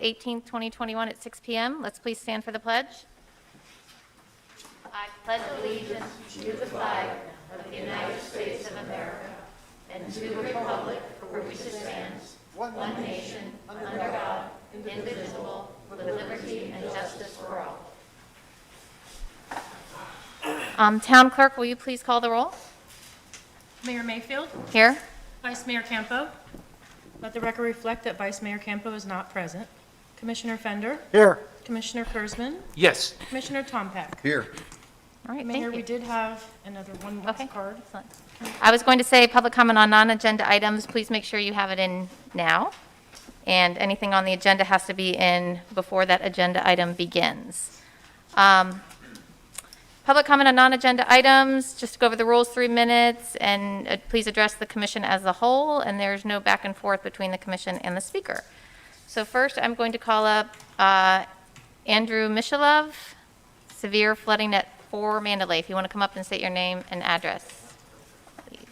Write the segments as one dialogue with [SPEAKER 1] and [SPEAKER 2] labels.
[SPEAKER 1] 18th, 2021 at 6 p.m. Let's please stand for the pledge. I pledge allegiance to the flag of the United States of America and to the republic for which it stands, one nation, under God, indivisible, with liberty and justice for all. Town Clerk, will you please call the roll?
[SPEAKER 2] Mayor Mayfield.
[SPEAKER 1] Here.
[SPEAKER 2] Vice Mayor Campo. Let the record reflect that Vice Mayor Campo is not present. Commissioner Fender.
[SPEAKER 3] Here.
[SPEAKER 2] Commissioner Kurzman.
[SPEAKER 3] Yes.
[SPEAKER 2] Commissioner Tompak.
[SPEAKER 3] Here.
[SPEAKER 1] All right,
[SPEAKER 2] Mayor,
[SPEAKER 1] thank
[SPEAKER 2] we
[SPEAKER 1] you.
[SPEAKER 2] did have another one
[SPEAKER 1] Okay.
[SPEAKER 2] card.
[SPEAKER 1] Excellent. I was going to say public comment on non-agenda items. Please make sure you have it in now. And anything on the agenda has to be in before that agenda item begins. Public comment on non-agenda items, just to go over the rules, 3 minutes, and please address the commission as a whole, and there's no back and forth between the commission and the speaker. So first, I'm going to call up Andrew Mishalov, severe flooding at 4 Mandalay. If you want to come up and state your name and address, please.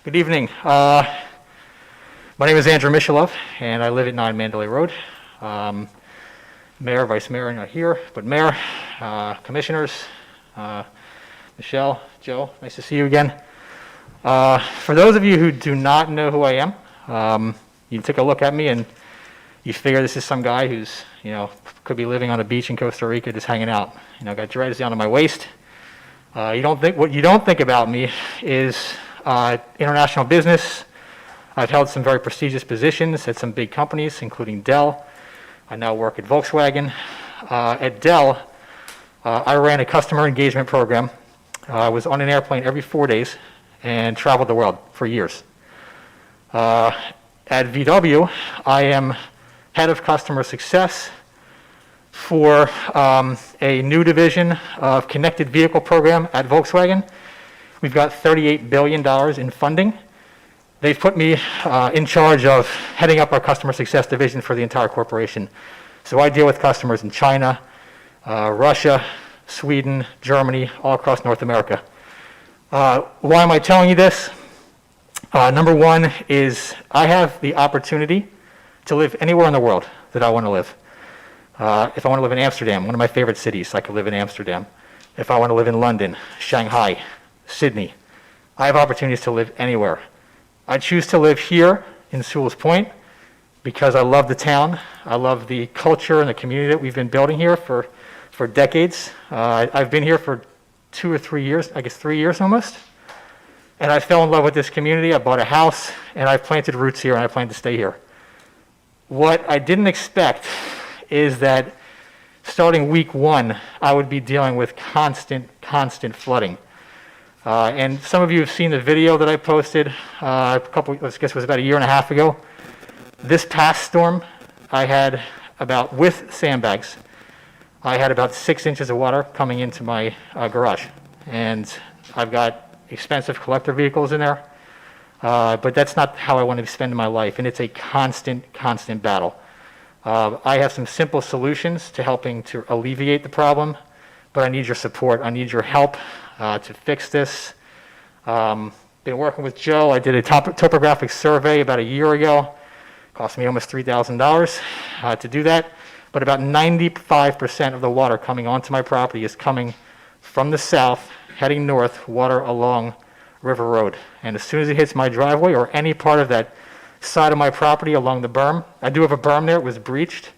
[SPEAKER 4] Good evening. My name is Andrew Mishalov, and I live at 9 Mandalay Road. Mayor, Vice Mayor are not here, but Mayor, Commissioners, Michelle, Joe, nice to see you again. For those of you who do not know who I am, you take a look at me and you figure this is some guy who's, could be living on a beach in Costa Rica just hanging out. Got dreads down to my waist. What you don't think about me is international business. I've held some very prestigious positions at some big companies, including Dell. I now work at Volkswagen. At Dell, I ran a customer engagement program. I was on an airplane every 4 days and traveled the world for years. At VW, I am head of customer success for a new division of connected vehicle program at Volkswagen. We've got $38 billion in funding. They've put me in charge of heading up our customer success division for the entire corporation. So I deal with customers in China, Russia, Sweden, Germany, all across North America. Why am I telling you this? Number one is I have the opportunity to live anywhere in the world that I want to live. If I want to live in Amsterdam, one of my favorite cities, I could live in Amsterdam. If I want to live in London, Shanghai, Sydney, I have opportunities to live anywhere. I choose to live here in Sewalls Point because I love the town. I love the culture and the community that we've been building here for decades. I've been here for 2 or 3 years, I guess 3 years almost. And I fell in love with this community. I bought a house and I've planted roots here and I plan to stay here. What I didn't expect is that starting week 1, I would be dealing with constant flooding. And some of you have seen the video that I posted I guess it was about 1.5 years ago. This past storm, I had with sandbags, I had about 6 inches of water coming into my garage. And I've got expensive collector vehicles in there, but that's not how I want to spend my life. And it's a constant battle. I have some simple solutions to helping to alleviate the problem, but I need your support. I need your help to fix this. Been working with Joe. I did a topographic survey about 1 year ago. Cost me almost $3,000 to do that. But about 95% of the water coming onto my property is coming from the south, heading north, water along River Road. And as soon as it hits my driveway or any part of that side of my property along the berm, I do have a berm there, it was breached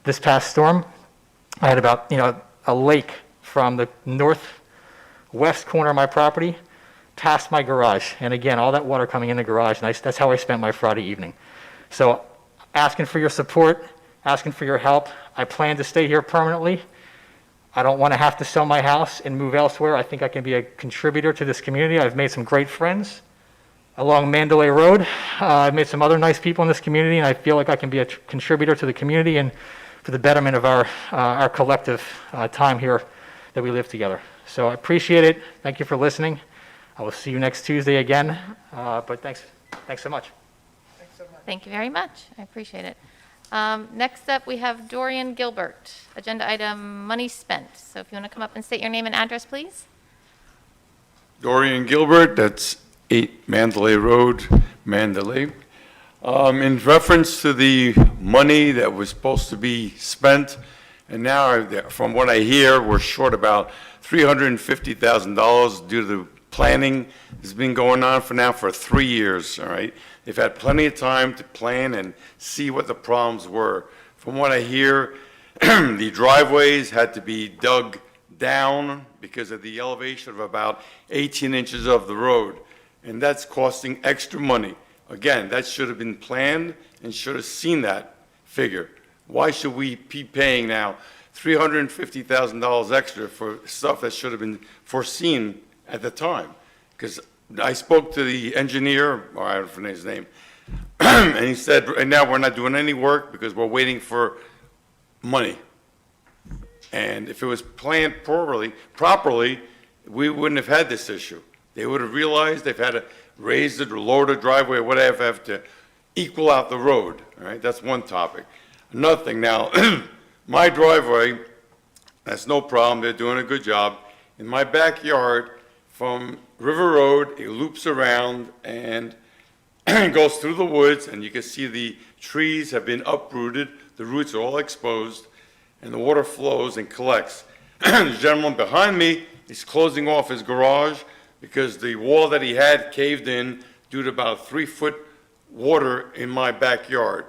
[SPEAKER 4] this past storm. I had about, a lake from the northwest corner of my property past my garage. And again, all that water coming in the garage, and that's how I spent my Friday evening. So asking for your support, asking for your help. I plan to stay here permanently. I don't want to have to sell my house and move elsewhere. I think I can be a contributor to this community. I've made some great friends along Mandalay Road. I've made some other nice people in this community, and I feel like I can be a contributor to the community and for the betterment of our collective time here that we live together. So I appreciate it. Thank you for listening. I will see you next Tuesday again, but thanks so much.
[SPEAKER 1] Thank you very much. I appreciate it. Next up, we have Dorian Gilbert, agenda item money spent. So if you want to come up and state your name and address, please.
[SPEAKER 5] Dorian Gilbert, that's 8 Mandalay Road, Mandalay.
[SPEAKER 3] In reference to the money that was supposed to be spent, and now, from what I hear, we're short about $350,000 due to the planning that's been going on for 3 years, all right? They've had plenty of time to plan and see what the problems were. From what I hear, the driveways had to be dug down because of the elevation of about 18 inches of the road, and that's costing extra money. Again, that should have been planned and should have seen that figure. Why should we be paying now $350,000 extra for stuff that should have been foreseen at the time? Because I spoke to the engineer, or I don't know his name, and he said, right now we're not doing any work because we're waiting for money. And if it was planned properly, we wouldn't have had this issue. They would have realized they've had to raise it or lower the driveway or whatever to equal out the road, all right? That's one topic. Another thing now, my driveway, that's no problem, they're doing a good job. In my backyard, from River Road, it loops around and goes through the woods, and you can see the trees have been uprooted, the roots are all exposed, and the water flows and collects. The gentleman behind me is closing off his garage because the wall that he had caved in due to about 3-foot water in my backyard.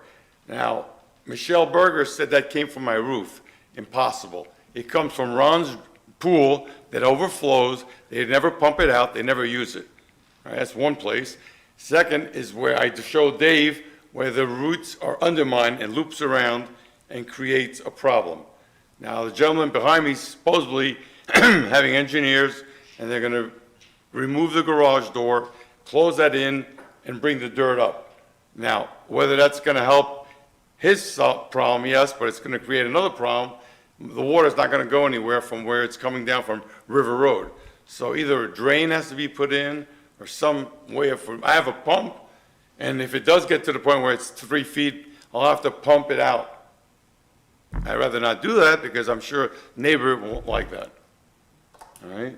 [SPEAKER 3] Now, Michelle Berger said that came from my roof. Impossible. It comes from Ron's pool that overflows. They never pump it out. They never use it. All right, that's one place. Second is where I showed Dave where the roots are undermined and loops around and creates a problem. Now, the gentleman behind me is supposedly having engineers, and they're going to remove the garage door, close that in, and bring the dirt up. Now, whether that's going to help his problem, yes, but it's going to create another problem. The water's not going to go anywhere from where it's coming down from River Road. So either a drain has to be put in or some way of, I have a pump, and if it does get to the point where it's 3 feet, I'll have to pump it out. I'd rather not do that because I'm sure neighbor won't like that. All right?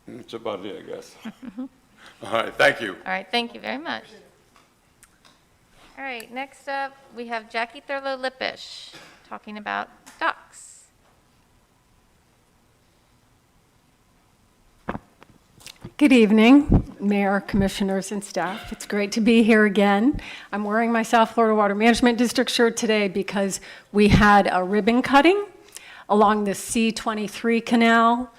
[SPEAKER 3] That's about it, I guess. All right, thank you.
[SPEAKER 1] All right, thank you very much. All right, next up, we have Jackie Thurlow-Lippish talking about docks.
[SPEAKER 5] Good evening, Mayor, Commissioners, and staff. It's great to be here again. I'm wearing my South Florida Water Management District shirt today because we had a ribbon cutting along the C-23 canal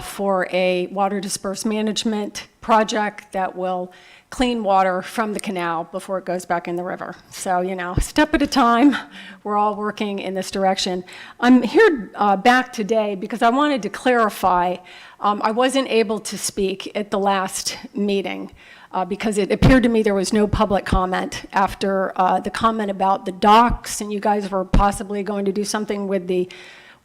[SPEAKER 5] for a water disperse management project that will clean water from the canal before it goes back in the river. So, you know, step at a time, we're all working in this direction. I'm here back today because I wanted to clarify. I wasn't able to speak at the last meeting because it appeared to me there was no public comment after the comment about the docks, and you guys were possibly going to do something with the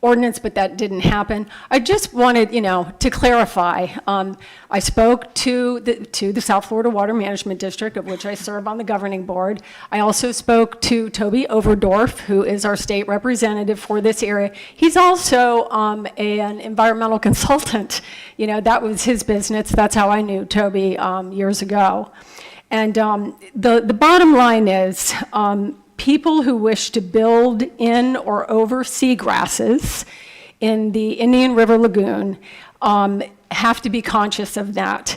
[SPEAKER 5] ordinance, but that didn't happen. I just wanted, you know, to clarify. I spoke to the South Florida Water Management District, of which I serve on the governing board. I also spoke to Toby Overdorf, who is our state representative for this area. He's also an environmental consultant. You know, that was his business. That's how I knew Toby years ago. And the bottom line is, people who wish to build in or over seagrasses in the Indian River Lagoon have to be conscious of that.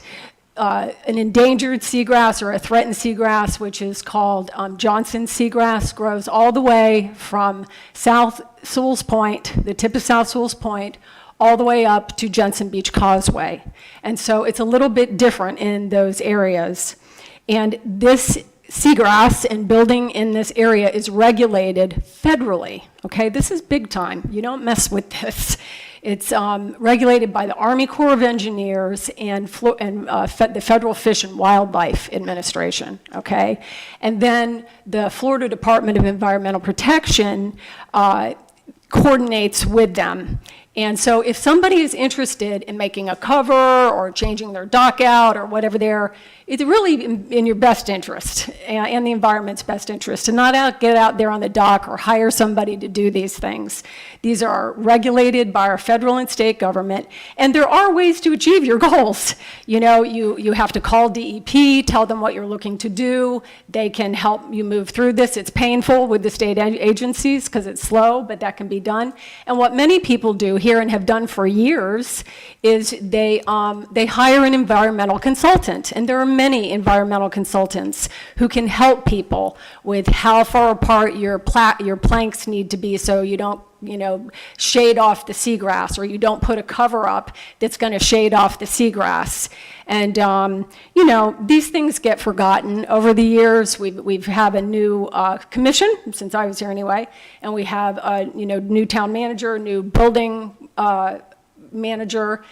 [SPEAKER 5] An endangered seagrass or a threatened seagrass, which is called Johnson seagrass, grows all the way from South Sewalls Point, the tip of South Sewalls Point, all the way up to Jensen Beach Causeway. And so it's a little bit different in those areas. And this seagrass and building in this area is regulated federally, okay? This is big time. You don't mess with this. It's regulated by the Army Corps of Engineers and the Federal Fish and Wildlife Administration, okay? And then the Florida Department of Environmental Protection coordinates with them. And so if somebody is interested in making a cover or changing their dock out or whatever it's really in your best interest and the environment's best interest to not get out there on the dock or hire somebody to do these things. These are regulated by our federal and state government, and there are ways to achieve your goals. You know, you have to call DEP, tell them what you're looking to do. They can help you move through this. It's painful with the state agencies because it's slow, but that can be done. And what many people do here and have done for years is they hire an environmental consultant, and there are many environmental consultants who can help people with how far apart your planks need to be so you don't shade off the seagrass, or you don't put a cover up that's going to shade off the seagrass. And, these things get forgotten. Over the years, we've had a new commission, since I was here anyway, and we have a, new town manager, new building manager.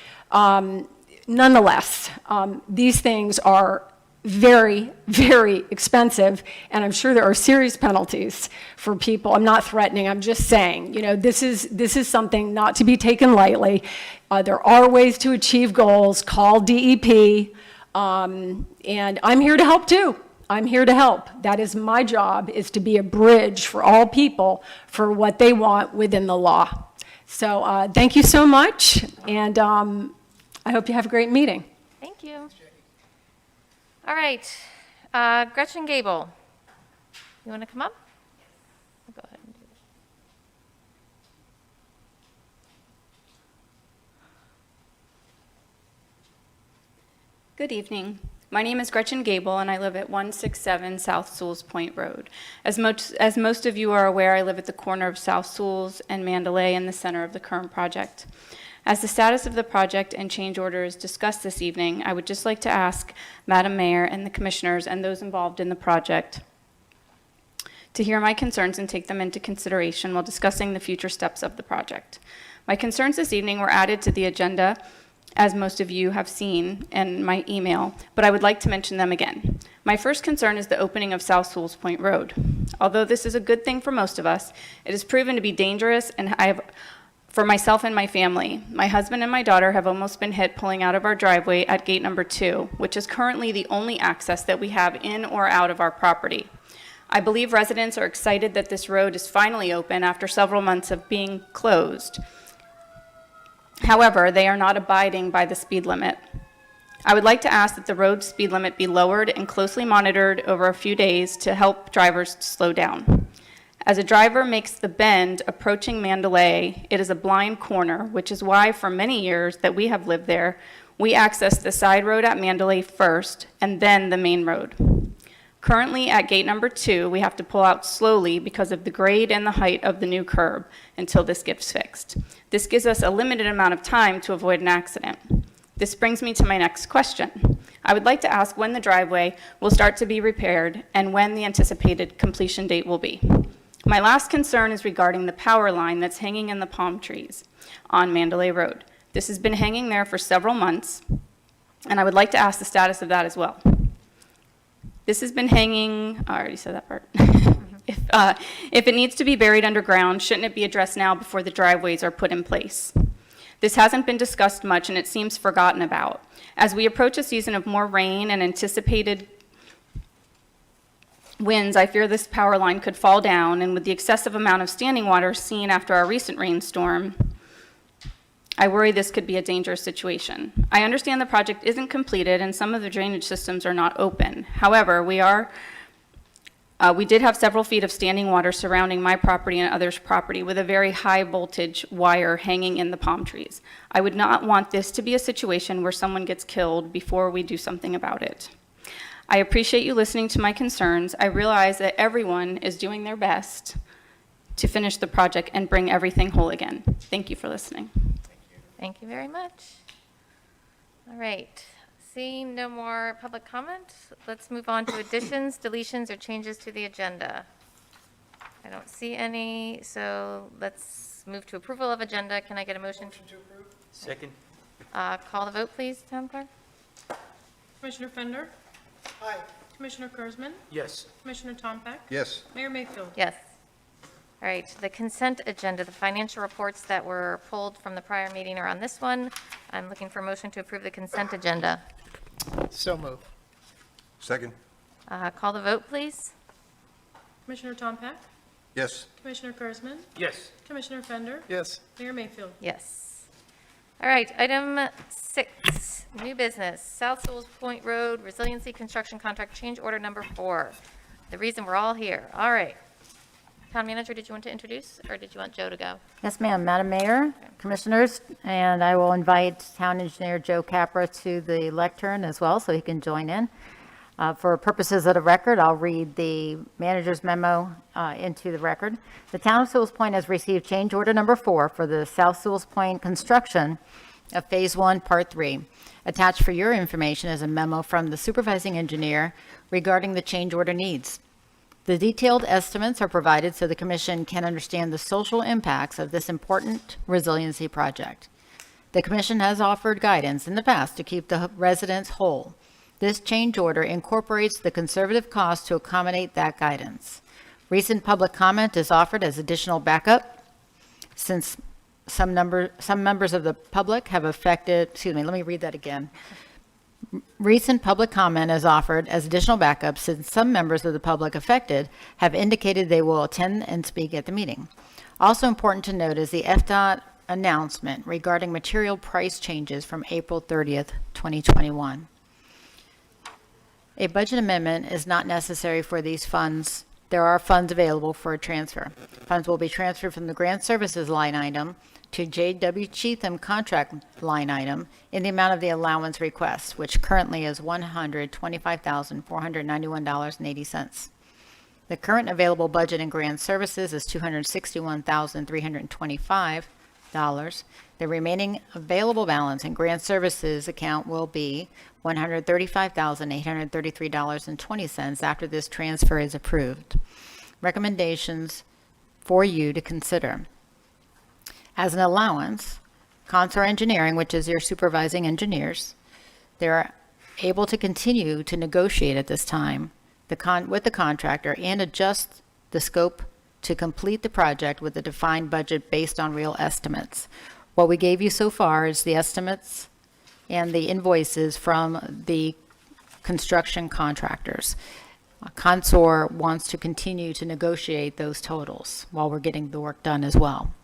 [SPEAKER 5] Nonetheless, these things are very, very expensive, and I'm sure there are serious penalties for people. I'm not threatening, I'm just saying, this is something not to be taken lightly. There are ways to achieve goals. Call DEP, and I'm here to help too. I'm here to help. That is my job, is to be a bridge for all people for what they want within the law. So thank you so much, and I hope you have a great meeting.
[SPEAKER 1] Thank you. All right, Gretchen Gable, you want to come up? I'll go ahead and do that.
[SPEAKER 6] Good evening. My name is Gretchen Gable, and I live at 167 South Sewalls Point Road. As most of you are aware, I live at the corner of South Sewalls and Mandalay in the center of the current project. As the status of the project and change order is discussed this evening, I would just like to ask Madam Mayor and the commissioners and those involved in the project to hear my concerns and take them into consideration while discussing the future steps of the project. My concerns this evening were added to the agenda, as most of you have seen in my email, but I would like to mention them again. My first concern is the opening of South Sewalls Point Road. Although this is a good thing for most of us, it has proven to be dangerous, and for myself and my family. My husband and my daughter have almost been hit pulling out of our driveway at gate number 2, which is currently the only access that we have in or out of our property. I believe residents are excited that this road is finally open after several months of being closed. However, they are not abiding by the speed limit. I would like to ask that the road speed limit be lowered and closely monitored over a few days to help drivers slow down. As a driver makes the bend approaching Mandalay, it is a blind corner, which is why for many years that we have lived there, we access the side road at Mandalay first and then the main road. Currently at gate number 2, we have to pull out slowly because of the grade and the height of the new curb until this gets fixed. This gives us a limited amount of time to avoid an accident. This brings me to my next question. I would like to ask when the driveway will start to be repaired and when the anticipated completion date will be. My last concern is regarding the power line that's hanging in the palm trees on Mandalay Road. This has been hanging there for several months, and I would like to ask the status of that as well. This has been hanging, I already said that part. If it needs to be buried underground, shouldn't it be addressed now before the driveways are put in place? This hasn't been discussed much, and it seems forgotten about. As we approach a season of more rain and anticipated winds, I fear this power line could fall down, and with the excessive amount of standing water seen after our recent rainstorm, I worry this could be a dangerous situation. I understand the project isn't completed and some of the drainage systems are not open. However, we did have several feet of standing water surrounding my property and others' property with a very high voltage wire hanging in the palm trees. I would not want this to be a situation where someone gets killed before we do something about it. I appreciate you listening to my concerns. I realize that everyone is doing their best to finish the project and bring everything whole again. Thank you for listening.
[SPEAKER 1] Thank you very much. All right, seeing no more public comment, let's move on to additions, deletions, or changes to the agenda. I don't see any, so let's move to approval of agenda. Can I get a motion?
[SPEAKER 7] Motion to approve. Second.
[SPEAKER 1] Call the vote, please, Town Clerk.
[SPEAKER 2] Commissioner Fender?
[SPEAKER 7] Aye.
[SPEAKER 2] Commissioner Kurzman?
[SPEAKER 7] Yes.
[SPEAKER 2] Commissioner Tompeck?
[SPEAKER 8] Yes.
[SPEAKER 2] Mayor Mayfield?
[SPEAKER 1] Yes. All right, the consent agenda, the financial reports that were pulled from the prior meeting are on this one. I'm looking for a motion to approve the consent agenda.
[SPEAKER 7] So move.
[SPEAKER 8] Second?
[SPEAKER 1] Call the vote, please.
[SPEAKER 2] Commissioner Tom Peck,
[SPEAKER 8] Yes.
[SPEAKER 2] Commissioner Kurzman,
[SPEAKER 7] Yes.
[SPEAKER 2] Commissioner Fender,
[SPEAKER 7] Yes.
[SPEAKER 2] Mayor Mayfield.
[SPEAKER 1] Yes. All right, item 6, new business, South Sewalls Point Road Resiliency Construction Contract Change Order Number 4. The reason we're all here. All right. Town Manager, did you want to introduce, or did you want Joe to go?
[SPEAKER 9] Yes, ma'am. Madam Mayor, Commissioners, and I will invite Town Engineer Joe Capra to the lectern as well, so he can join in. For purposes of the record, I'll read the manager's memo into the record. The Town of Sewalls Point has received change order number 4 for the South Sewalls Point construction of Phase 1, Part 3. Attached for your information is a memo from the supervising engineer regarding the change order needs. The detailed estimates are provided so the Commission can understand the social impacts of this important resiliency project. The Commission has offered guidance in the past to keep the residents whole. This change order incorporates the conservative cost to accommodate that guidance. Recent public comment is offered as additional backup since some members of the public have let me read that again. Recent public comment is offered as additional backup since some members of the public affected have indicated they will attend and speak at the meeting. Also important to note is the FDOT announcement regarding material price changes from April 30th, 2021. A budget amendment is not necessary for these funds. There are funds available for a transfer. Funds will be transferred from the grant services line item to J.W. Cheatham contract line item in the amount of the allowance request, which currently is $125,491.80. The current available budget in grant services is $261,325. The remaining available balance in grant services account will be $135,833.20 after this transfer is approved. Recommendations for you to consider. As an allowance, Consor Engineering, which is your supervising engineers, they're able to continue to negotiate at this time with the contractor and adjust the scope to complete the project with a defined budget based on real estimates. What we gave you so far is the estimates and the invoices from the construction contractors. Consor wants to continue to negotiate those totals while we're getting the work done as well.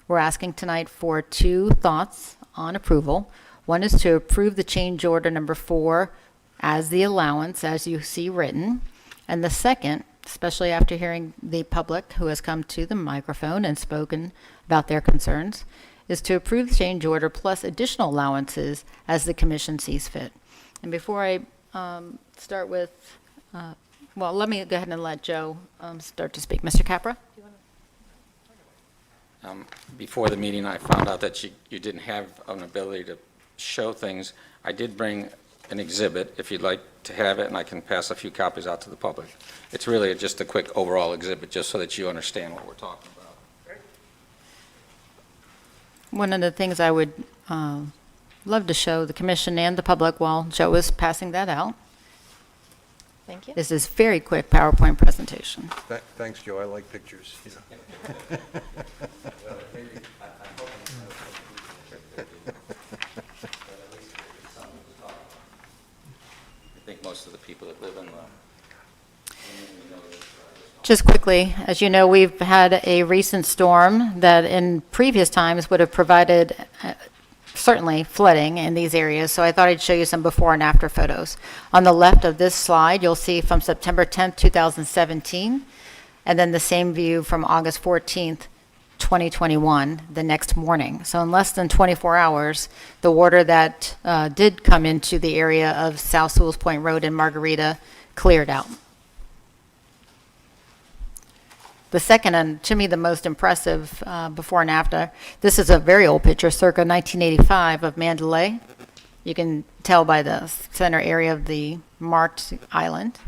[SPEAKER 9] We're asking tonight for 2 thoughts on approval. One is to approve the change order number 4 as the allowance, as you see written. And the second, especially after hearing the public who has come to the microphone and spoken about their concerns, is to approve the change order plus additional allowances as the Commission sees fit. And before I start with, let me go ahead and let Joe start to speak. Mr. Capra?
[SPEAKER 10] Before the meeting, I found out that you didn't have an ability to show things. I did bring an exhibit, if you'd like to have it, and I can pass a few copies out to the public. It's really just a quick overall exhibit, just so that you understand what we're talking about.
[SPEAKER 9] One of the things I would love to show the Commission and the public while Joe is passing that out
[SPEAKER 1] Thank you.
[SPEAKER 9] is this very quick PowerPoint presentation.
[SPEAKER 8] Thanks, Joe. I like pictures.
[SPEAKER 10] I think most of the people that live in the
[SPEAKER 9] Just quickly, as you know, we've had a recent storm that in previous times would have provided certainly flooding in these areas, so I thought I'd show you some before and after photos. On the left of this slide, you'll see from September 10th, 2017, and then the same view from August 14th, 2021, the next morning. So in less than 24 hours, the water that did come into the area of South Sewalls Point Road in Margarita cleared out. The second, and to me the most impressive before and after, this is a very old picture, circa 1985, of Mandalay. You can tell by the center area of the marked island.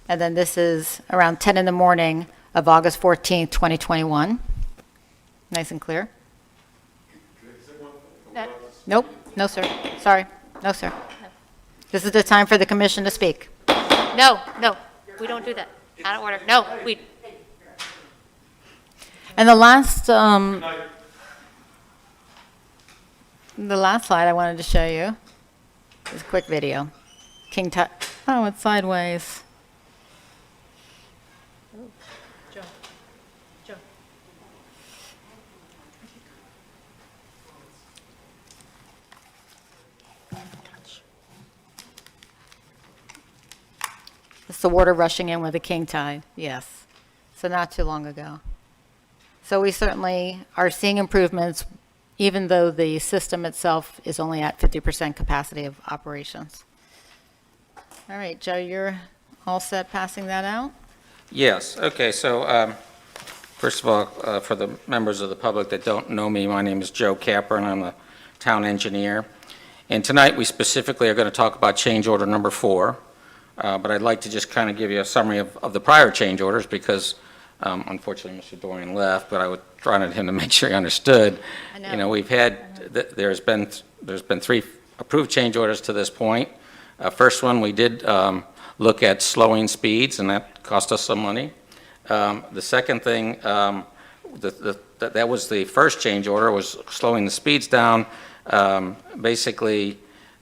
[SPEAKER 9] And then this is around 10 in the morning of August 14th, 2021. Nice and clear. Nope, no sir, sorry, no sir. This is the time for the Commission to speak.
[SPEAKER 1] No, we don't do that. Out of order. No, we.
[SPEAKER 9] And the last slide I wanted to show you is a quick video. King Tut, oh, it's sideways.
[SPEAKER 2] Joe. Joe.
[SPEAKER 9] It's the water rushing in with the king tide, yes. So not too long ago. So we certainly are seeing improvements, even though the system itself is only at 50% capacity of operations. All right, Joe, you're all set passing that out?
[SPEAKER 10] Yes, okay, so first of all, for the members of the public that don't know me, my name is Joe Capper, and I'm the town engineer. And tonight, we specifically are going to talk about change order number 4, but I'd like to just kind of give you a summary of the prior change orders, because unfortunately, Mr. Dorian left, but I was trying to him to make sure he understood.
[SPEAKER 9] I know.
[SPEAKER 10] You know, we've had, there's been 3 approved change orders to this point. First one, we did look at slowing speeds, and that cost us some money. The second thing, that was the first change order, was slowing the speeds down. Basically,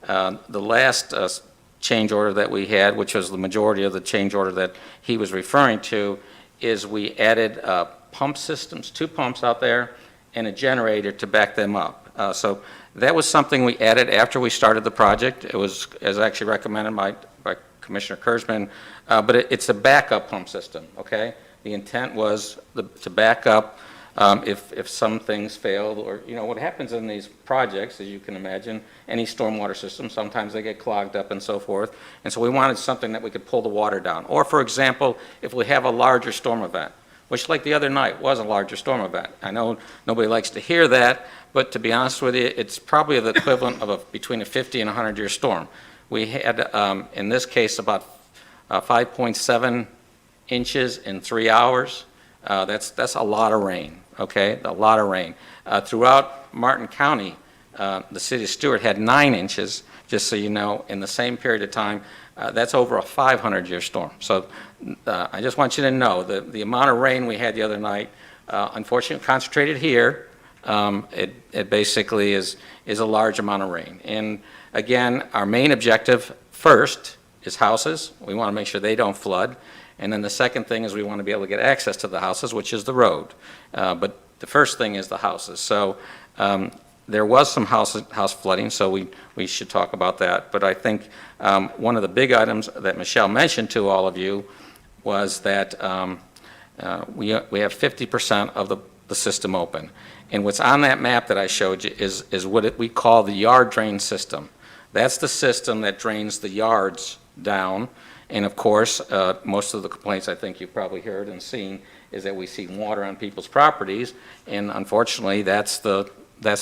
[SPEAKER 10] the last change order that we had, which was the majority of the change order that he was referring to, is we added pump systems, 2 pumps out there, and a generator to back them up. So that was something we added after we started the project. It was, as actually recommended by Commissioner Kurzman, but it's a backup pump system, okay? The intent was to back up if some things failed, or, you know, what happens in these projects, as you can imagine, any stormwater system, sometimes they get clogged up and so forth. And so we wanted something that we could pull the water down. Or, for example, if we have a larger storm event, which, like the other night, was a larger storm event. I know nobody likes to hear that, but to be honest with you, it's probably the equivalent of between a 50 and 100-year storm. We had, in this case, about 5.7 inches in 3 hours. That's a lot of rain, okay? A lot of rain. Throughout Martin County, the city of Stewart had 9 inches, just so you know, in the same period of time. That's over a 500-year storm. So I just want you to know that the amount of rain we had the other night, unfortunately concentrated here, it basically is a large amount of rain. And again, our main objective first is houses. We want to make sure they don't flood. And then the second thing is we want to be able to get access to the houses, which is the road. But the first thing is the houses. So there was some house flooding, so we should talk about that. But I think one of the big items that Michelle mentioned to all of you was that we have 50% of the system open. And what's on that map that I showed you is what we call the yard drain system. That's the system that drains the yards down. And of course, most of the complaints I think you've probably heard and seen is that we see water on people's properties, and unfortunately, that's the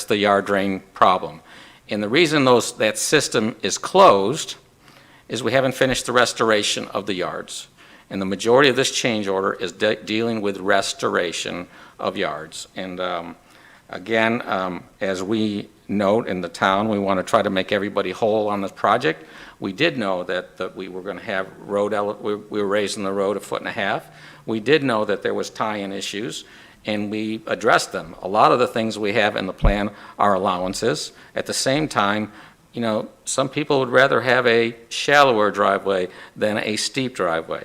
[SPEAKER 10] yard drain problem. And the reason that system is closed is we haven't finished the restoration of the yards. And the majority of this change order is dealing with restoration of yards. And again, as we note in the town, we want to try to make everybody whole on this project. We did know that we were going to have we were raising the road 1.5 feet. We did know that there was tie-in issues, and we addressed them. A lot of the things we have in the plan are allowances. At the same time, you know, some people would rather have a shallower driveway than a steep driveway.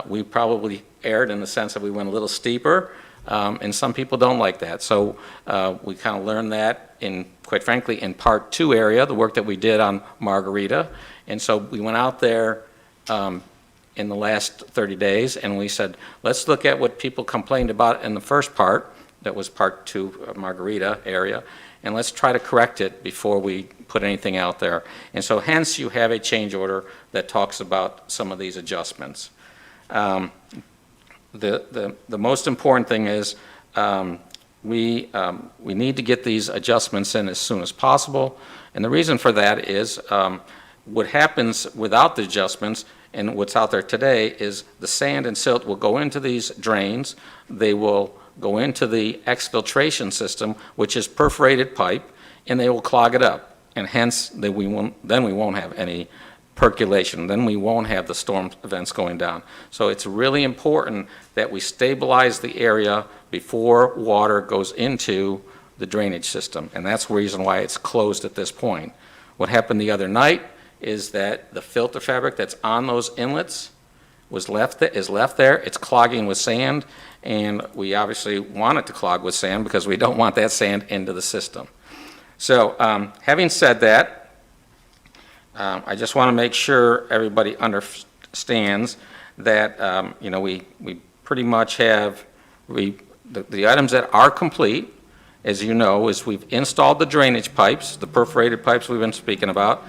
[SPEAKER 10] We probably erred in the sense that we went a little steeper, and some people don't like that. So we kind of learned that quite frankly, in Part 2 area, the work that we did on Margarita. And so we went out there in the last 30 days, and we said, let's look at what people complained about in the first part, that was Part 2 of Margarita area, and let's try to correct it before we put anything out there. And so hence you have a change order that talks about some of these adjustments. The most important thing is we need to get these adjustments in as soon as possible. And the reason for that is what happens without the adjustments and what's out there today is the sand and silt will go into these drains. They will go into the exfiltration system, which is perforated pipe, and they will clog it up. And hence, we won't have any percolation. Then we won't have the storm events going down. So it's really important that we stabilize the area before water goes into the drainage system, and that's the reason why it's closed at this point. What happened the other night is that the filter fabric that's on those inlets is left there. It's clogging with sand, and we obviously want it to clog with sand because we don't want that sand into the system. So having said that, I just want to make sure everybody understands that we pretty much have the items that are complete, as you know, is we've installed the drainage pipes, the perforated pipes we've been speaking about,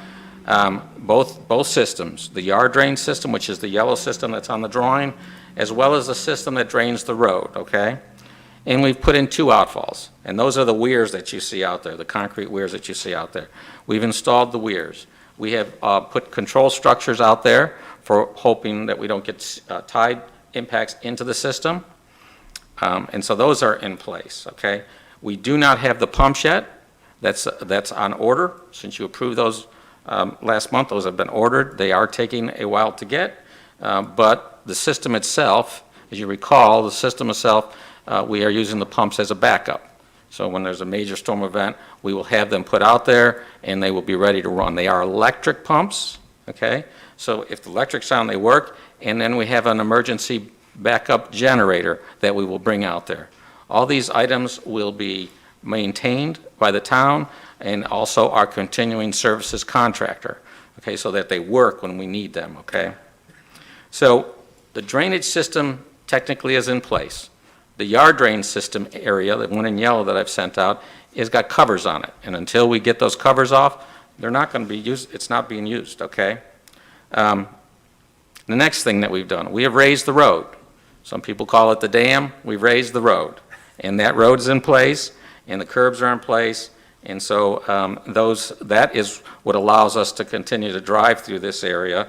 [SPEAKER 10] both systems, the yard drain system, which is the yellow system that's on the drawing, as well as the system that drains the road, okay? And we've put in 2 outfalls, and those are the weirs that you see out there, the concrete weirs that you see out there. We've installed the weirs. We have put control structures out there for hoping that we don't get tide impacts into the system, and so those are in place, okay? We do not have the pumps yet. That's on order. Since you approved those last month, those have been ordered. They are taking a while to get, but the system itself, as you recall, the system itself, we are using the pumps as a backup. So when there's a major storm event, we will have them put out there and they will be ready to run. They are electric pumps, okay? So if the electric's on, they work, and then we have an emergency backup generator that we will bring out there. All these items will be maintained by the town and also our continuing services contractor, okay, so that they work when we need them, okay? So the drainage system technically is in place. The yard drain system area, the one in yellow that I've sent out, has got covers on it. And until we get those covers off, they're not going to be used, it's not being used, okay? The next thing that we've done, we have raised the road. Some people call it the dam. We've raised the road. And that road is in place, and the curbs are in place, and so that is what allows us to continue to drive through this area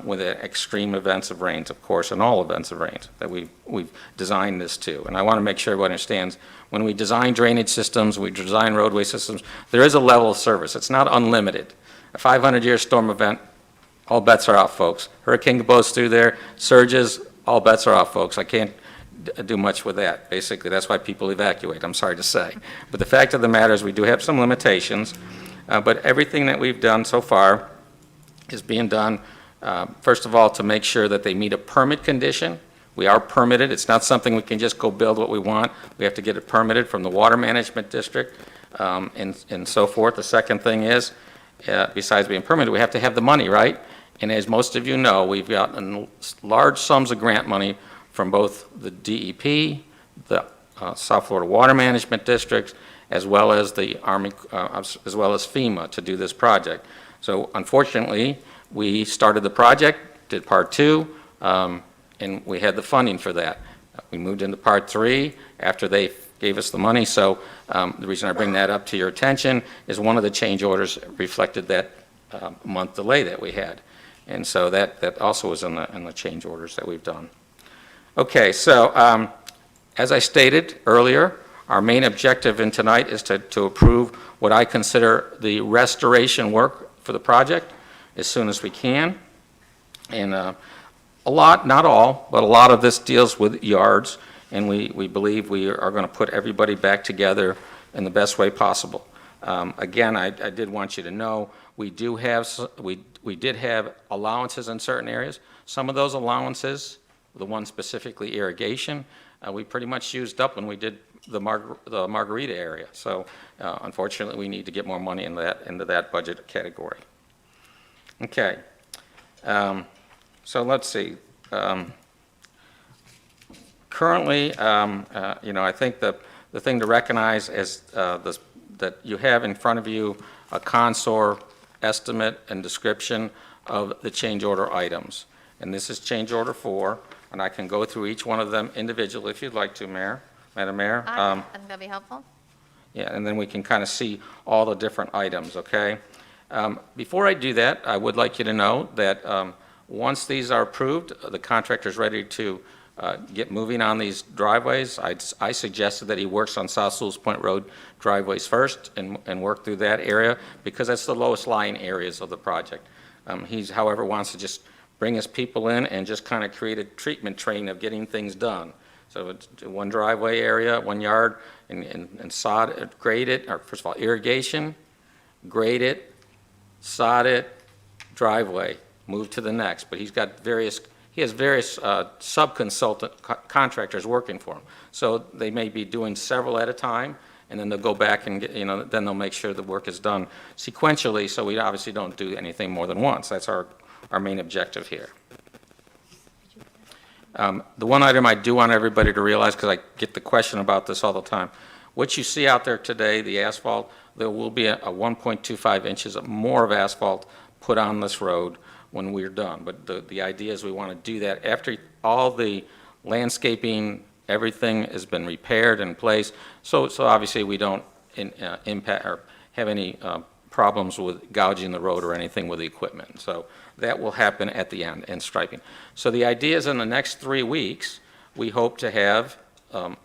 [SPEAKER 10] with the extreme events of rains, of course, and all events of rains that we've designed this to. And I want to make sure everyone understands, when we design drainage systems, we design roadway systems, there is a level of service. It's not unlimited. A 500-year storm event, all bets are off, folks. Hurricane goes through there, surges, all bets are off, folks. I can't do much with that. Basically, that's why people evacuate, I'm sorry to say. But the fact of the matter is we do have some limitations, but everything that we've done so far is being done, first of all, to make sure that they meet a permit condition. We are permitted. It's not something we can just go build what we want. We have to get it permitted from the Water Management District and so forth. The second thing is, besides being permitted, we have to have the money, right? And as most of you know, we've gotten large sums of grant money from both the DEP, the South Florida Water Management District, as well as the Army, as well as FEMA to do this project. So unfortunately, we started the project, did part 2, and we had the funding for that. We moved into part 3 after they gave us the money. So the reason I bring that up to your attention is one of the change orders reflected that month delay that we had. And so that also was in the change orders that we've done. Okay, so as I stated earlier, our main objective in tonight is to approve what I consider the restoration work for the project as soon as we can. And a lot, not all, but a lot of this deals with yards, and we believe we are going to put everybody back together in the best way possible. Again, I did want you to know we did have allowances in certain areas. Some of those allowances, the one specifically irrigation, we pretty much used up when we did the Margarita area. So unfortunately, we need to get more money into that budget category. Okay. So let's see. Currently, I think the thing to recognize is that you have in front of you a consor estimate and description of the change order items. And this is change order 4, and I can go through each one of them individually if you'd like to, Madam Mayor.
[SPEAKER 1] I think that'd be helpful.
[SPEAKER 10] Yeah, and then we can kind of see all the different items, okay? Before I do that, I would like you to know that once these are approved, the contractor's ready to get moving on these driveways. I suggested that he works on South Sewalls Point Road driveways first and work through that area because that's the lowest lying areas of the project. He's, however, wants to just bring his people in and just kind of create a treatment train of getting things done. So it's one driveway area, 1 yard, and sod it, grade it, or first of all, irrigation, grade it, sod it, driveway, move to the next. But he has various sub-consultant contractors working for him. So they may be doing several at a time, and then they'll go back and get, then they'll make sure the work is done sequentially, so we obviously don't do anything more than once. That's our main objective here. The one item I do want everybody to realize, because I get the question about this all the time, what you see out there today, the asphalt, there will be a 1.25 inches of more of asphalt put on this road when we're done. But the idea is we want to do that after all the landscaping, everything has been repaired in place. So obviously we don't impact or have any problems with gouging the road or anything with the equipment. So that will happen at the end, and striping. So the idea is in the next 3 weeks, we hope to have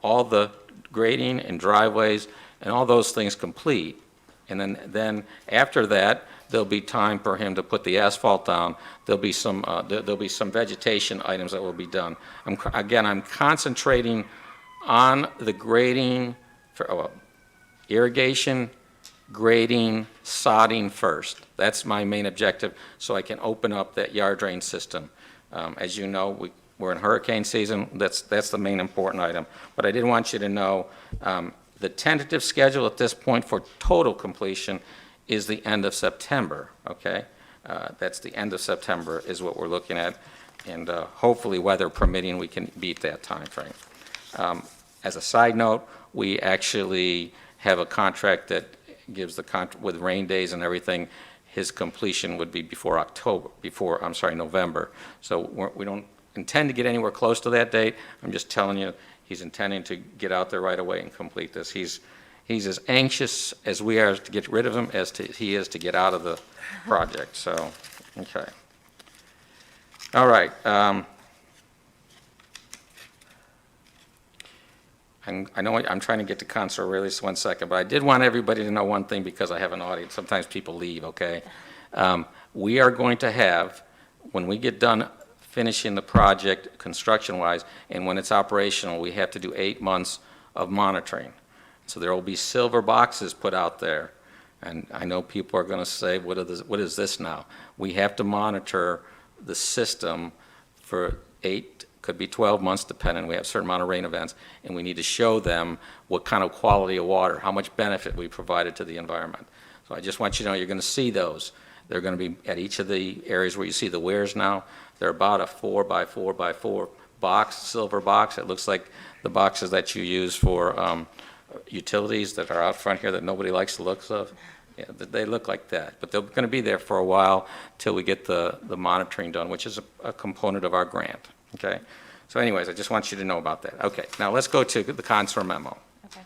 [SPEAKER 10] all the grading and driveways and all those things complete. And then after that, there'll be time for him to put the asphalt down. There'll be some vegetation items that will be done. I'm concentrating on the grading for irrigation, grading, sodding first. That's my main objective, so I can open up that yard drain system. As you know, we're in hurricane season. That's the main important item. But I did want you to know the tentative schedule at this point for total completion is the end of September, okay? That's the end of September is what we're looking at, and hopefully, weather permitting, we can beat that time frame. As a side note, we actually have a contract that gives with rain days and everything, his completion would be before November. So we don't intend to get anywhere close to that date. I'm just telling you, he's intending to get out there right away and complete this. He's as anxious as we are to get rid of him as he is to get out of the project. So, okay. All right. I know I'm trying to get to council really just 1 second, but I did want everybody to know one thing because I have an audience. Sometimes people leave, okay? We are going to have, when we get done finishing the project construction-wise, and when it's operational, we have to do 8 months of monitoring. So there will be silver boxes put out there. And I know people are going to say, what is this now? We have to monitor the system for 8, could be 12 months, depending. We have a certain amount of rain events, and we need to show them what kind of quality of water, how much benefit we provided to the environment. So I just want you to know you're going to see those. They're going to be at each of the areas where you see the weirs now. They're about a 4 by 4 by 4 box, silver box. It looks like the boxes that you use for utilities that are out front here that nobody likes the looks of. Yeah, they look like that, but they're going to be there for a while till we get the monitoring done, which is a component of our grant, okay? So anyways, I just want you to know about that. Okay, now let's go to the consular memo.
[SPEAKER 1] Okay.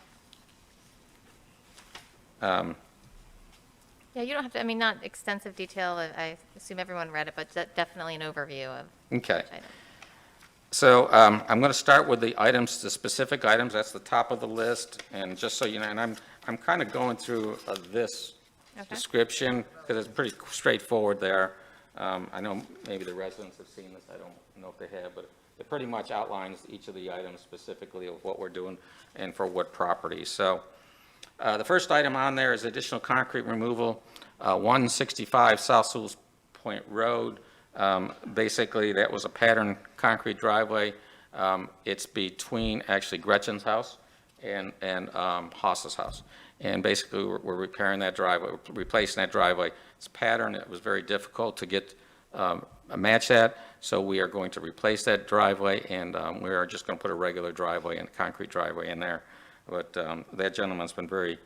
[SPEAKER 1] Yeah, you don't have to, I mean, not extensive detail. I assume everyone read it, but definitely an overview of
[SPEAKER 10] Okay.
[SPEAKER 1] each item.
[SPEAKER 10] So I'm going to start with the items, the specific items. That's the top of the list, and just so you know, and I'm kind of going through this description because it's pretty straightforward there. I know maybe the residents have seen this. I don't know if they have, but it pretty much outlines each of the items specifically of what we're doing and for what property. So the first item on there is additional concrete removal, 165 South Sewalls Point Road. Basically, that was a pattern concrete driveway. It's between actually Gretchen's house and Haas's house. And basically, we're repairing that driveway, replacing that driveway. It's pattern. It was very difficult to get match that, so we are going to replace that driveway, and we are just going to put a regular driveway and concrete driveway in there. But that gentleman's been very,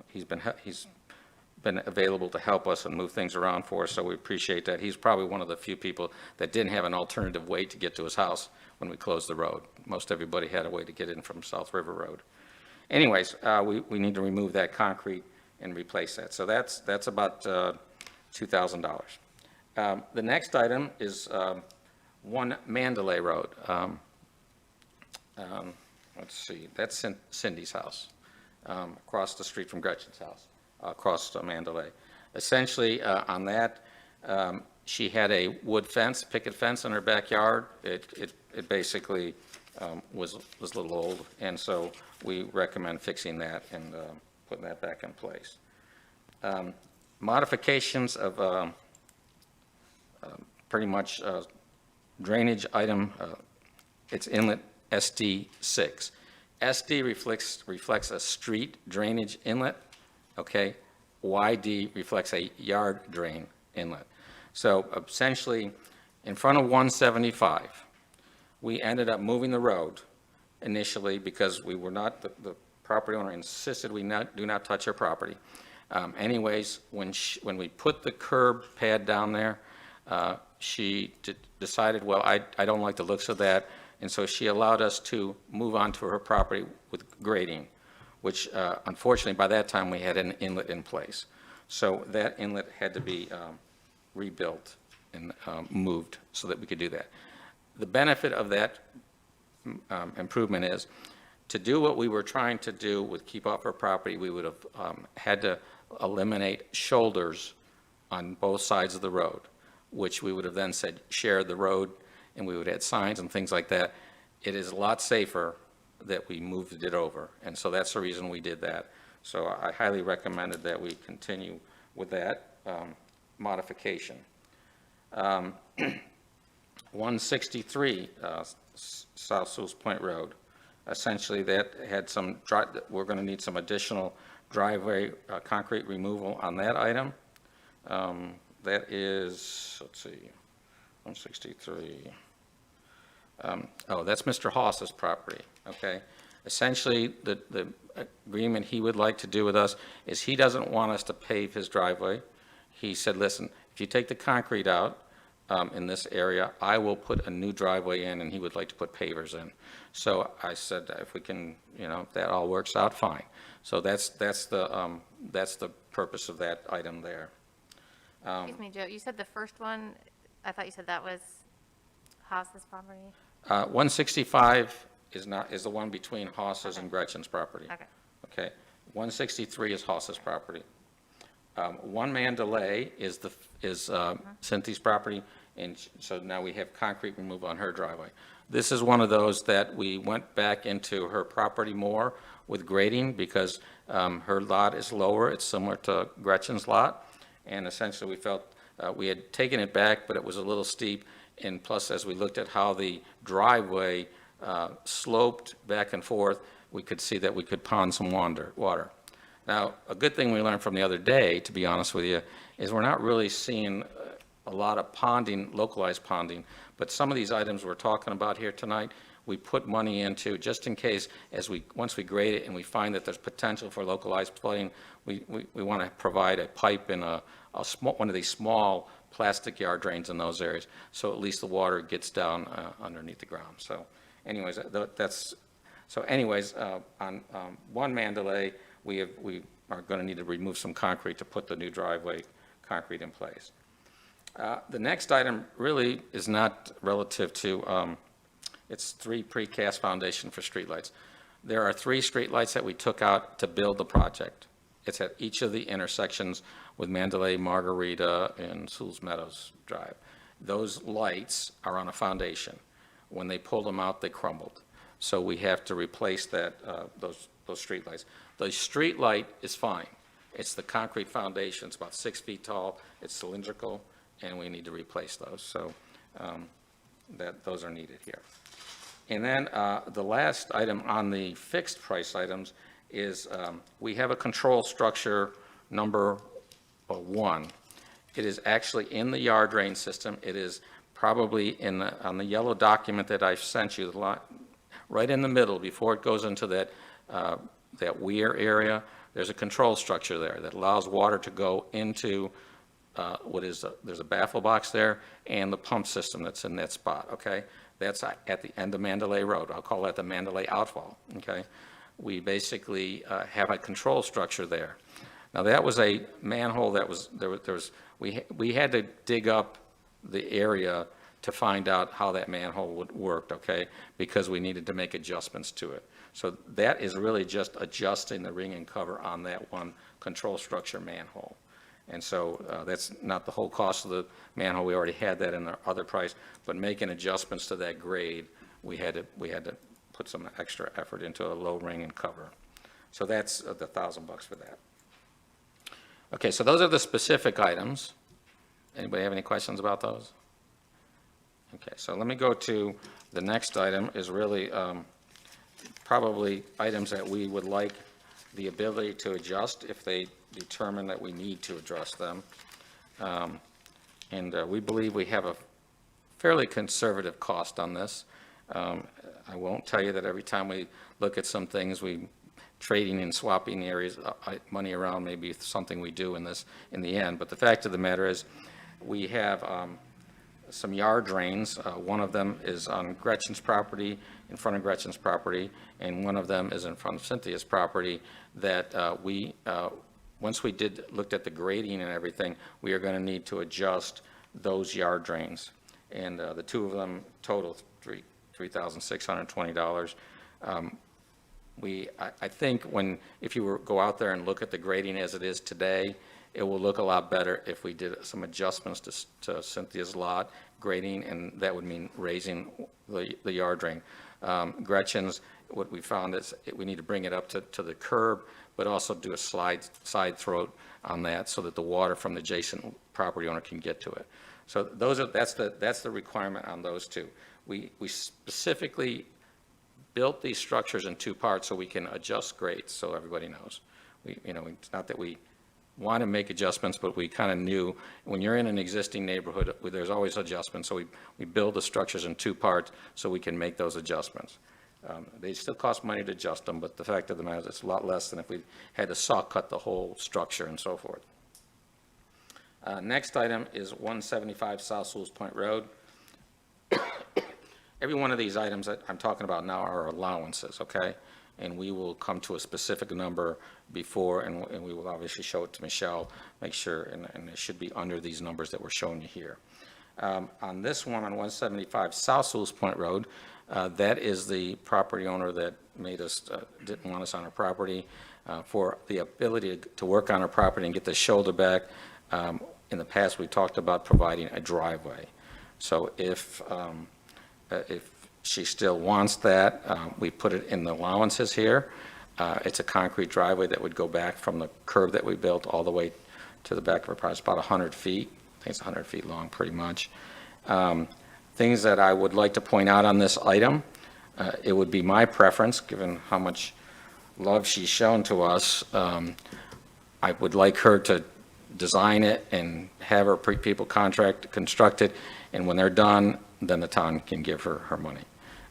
[SPEAKER 10] he's been available to help us and move things around for us, so we appreciate that. He's probably one of the few people that didn't have an alternative way to get to his house when we closed the road. Most everybody had a way to get in from South River Road. Anyways, we need to remove that concrete and replace that. So that's about $2,000. The next item is 1 Mandalay Road. Let's see, that's Cindy's house, across the street from Gretchen's house, across Mandalay. Essentially, on that, She had a wood fence, picket fence in her backyard. It basically was a little old, and so we recommend fixing that and putting that back in place. Modifications of pretty much drainage item, it's inlet SD6. SD reflects a street drainage inlet, okay? YD reflects a yard drain inlet. So essentially, in front of 175, we ended up moving the road initially because we were not, the property owner insisted we do not touch her property. Anyways, when we put the curb pad down there, she decided, well, I don't like the looks of that, and so she allowed us to move onto her property with grading, which unfortunately by that time we had an inlet in place. So that inlet had to be rebuilt and moved so that we could do that. The benefit of that improvement is to do what we were trying to do with keep off our property, we would have had to eliminate shoulders on both sides of the road, which we would have then said share the road, and we would add signs and things like that. It is a lot safer that we moved it over, and so that's the reason we did that. So I highly recommended that we continue with that modification. 163 South Sewalls Point Road. Essentially, that had some, we're going to need some additional driveway concrete removal on that item. That is, let's see, 163. Oh, that's Mr. Haas's property, okay? Essentially, the agreement he would like to do with us is he doesn't want us to pave his driveway. He said, listen, if you take the concrete out in this area, I will put a new driveway in, and he would like to put pavers in. So I said, if we can, if that all works out, fine. So that's the purpose of that item there.
[SPEAKER 1] Excuse me, Joe, you said the first one, I thought you said that was Haas's property?
[SPEAKER 10] 165 is the one between Haas's and Gretchen's property.
[SPEAKER 1] Okay.
[SPEAKER 10] Okay. 163 is Haas's property. One Mandalay is Cynthia's property, and so now we have concrete removal on her driveway. This is one of those that we went back into her property more with grading because her lot is lower. It's similar to Gretchen's lot, and essentially we felt we had taken it back, but it was a little steep, and plus as we looked at how the driveway sloped back and forth, we could see that we could pond some water. Now, a good thing we learned from the other day, to be honest with you, is we're not really seeing a lot of ponding, localized ponding, but some of these items we're talking about here tonight, we put money into just in case once we grade it and we find that there's potential for localized flooding, we want to provide a pipe in one of these small plastic yard drains in those areas, so at least the water gets down underneath the ground. So anyways, on one Mandalay, we are going to need to remove some concrete to put the new driveway concrete in place. The next item really is not relative to, it's 3 precast foundation for streetlights. There are 3 streetlights that we took out to build the project. It's at each of the intersections with Mandalay, Margarita, and Sewalls Meadows Drive. Those lights are on a foundation. When they pulled them out, they crumbled. So we have to replace those streetlights. The street light is fine. It's the concrete foundation. It's about 6 feet tall. It's cylindrical, and we need to replace those. So those are needed here. And then the last item on the fixed price items is we have a control structure number 1. It is actually in the yard drain system. It is probably on the yellow document that I've sent you, right in the middle before it goes into that weir area. There's a control structure there that allows water to go into there's a baffle box there and the pump system that's in that spot, okay? That's at the end of Mandalay Road. I'll call that the Mandalay Outfall, okay? We basically have a control structure there. Now, that was a manhole that we had to dig up the area to find out how that manhole would work, okay? Because we needed to make adjustments to it. So that is really just adjusting the ring and cover on that one control structure manhole. And so that's not the whole cost of the manhole. We already had that in the other price, but making adjustments to that grade, we had to put some extra effort into a low ring and cover. So that's the $1,000 for that. Okay, so those are the specific items. Anybody have any questions about those? Okay, so let me go to the next item is really probably items that we would like the ability to adjust if they determine that we need to address them. And we believe we have a fairly conservative cost on this. I won't tell you that every time we look at some things, we trading and swapping areas, money around may be something we do in the end. But the fact of the matter is, we have some yard drains. One of them is on Gretchen's property, in front of Gretchen's property, and one of them is in front of Cynthia's property that once we looked at the grading and everything, we are going to need to adjust those yard drains. And the two of them total $3,620. I think if you go out there and look at the grading as it is today, it will look a lot better if we did some adjustments to Cynthia's lot grading, and that would mean raising the yard drain. Gretchen's, what we found is we need to bring it up to the curb, but also do a side throat on that so that the water from the adjacent property owner can get to it. So that's the requirement on those two. We specifically built these structures in two parts so we can adjust grades, so everybody knows. It's not that we want to make adjustments, but we kind of knew when you're in an existing neighborhood, there's always adjustments. So we build the structures in two parts so we can make those adjustments. They still cost money to adjust them, but the fact of the matter is it's a lot less than if we had to saw cut the whole structure and so forth. Next item is 175 South Sewalls Point Road. Every one of these items that I'm talking about now are allowances, okay? And we will come to a specific number before, and we will obviously show it to Michelle, make sure, and it should be under these numbers that we're showing you here. On this one, on 175 South Sewalls Point Road, that is the property owner that didn't want us on our property. For the ability to work on our property and get the shoulder back, in the past, we talked about providing a driveway. So if she still wants that, we put it in the allowances here. It's a concrete driveway that would go back from the curb that we built all the way to the back of our property. It's about 100 feet. I think it's 100 feet long, pretty much. Things that I would like to point out on this item, it would be my preference, given how much love she's shown to us, I would like her to design it and have her people construct it, and when they're done, then the town can give her her money.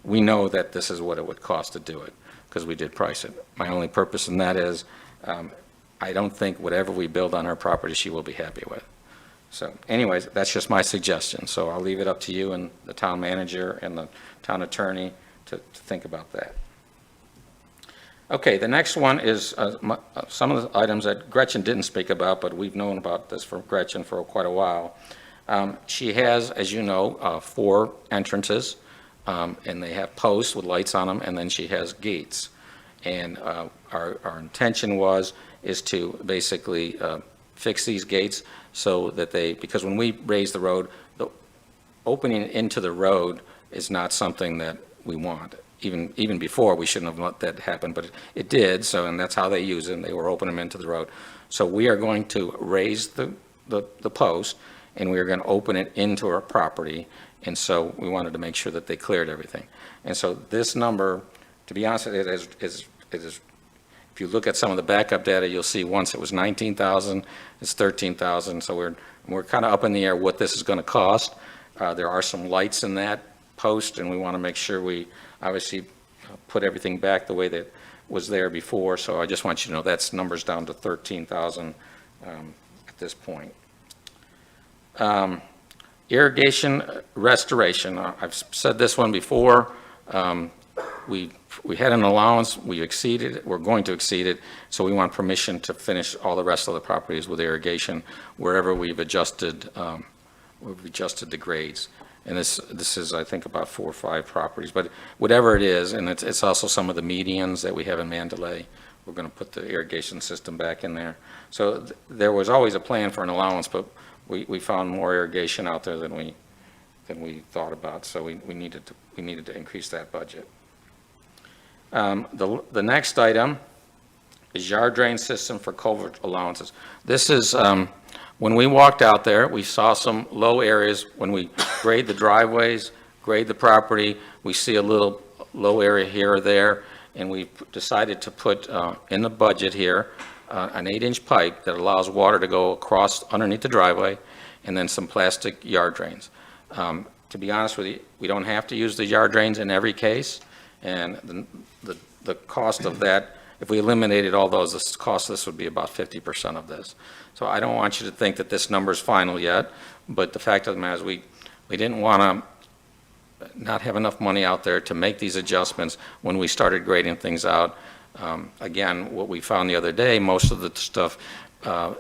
[SPEAKER 10] We know that this is what it would cost to do it, because we did price it. My only purpose in that is, I don't think whatever we build on her property, she will be happy with. So anyways, that's just my suggestion. So I'll leave it up to you and the town manager and the town attorney to think about that. Okay, the next one is some of the items that Gretchen didn't speak about, but we've known about this from Gretchen for quite a while. She has, as you know, 4 entrances, and they have posts with lights on them, and then she has gates. And our intention is to basically fix these gates so that because when we raise the road, the opening into the road is not something that we want. Even before, we shouldn't have let that happen, but it did, and that's how they use it, and they were opening them into the road. So we are going to raise the post, and we are going to open it into our property, and so we wanted to make sure that they cleared everything. And so this number, to be honest, it is if you look at some of the backup data, you'll see once it was 19,000, it's 13,000, so we're kind of up in the air what this is going to cost. There are some lights in that post, and we want to make sure we obviously put everything back the way that was there before, so I just want you to know that's numbers down to 13,000 at this point. Irrigation restoration, I've said this one before. We had an allowance, we exceeded it, we're going to exceed it, so we want permission to finish all the rest of the properties with irrigation wherever we've adjusted the grades. And this is, I think, about 4 or 5 properties, but whatever it is, and it's also some of the medians that we have in Mandalay, we're going to put the irrigation system back in there. So there was always a plan for an allowance, but we found more irrigation out there than we thought about, so we needed to increase that budget. The next item is yard drain system for culvert allowances. This is, when we walked out there, we saw some low areas. When we grade the driveways, grade the property, we see a little low area here or there, and we decided to put in the budget here an 8-inch pipe that allows water to go across underneath the driveway, and then some plastic yard drains. To be honest with you, we don't have to use the yard drains in every case, and the cost of that, if we eliminated all those, the cost of this would be about 50% of this. So I don't want you to think that this number is final yet, but the fact of the matter is we didn't want to not have enough money out there to make these adjustments when we started grading things out. Again, what we found the other day, most of the stuff,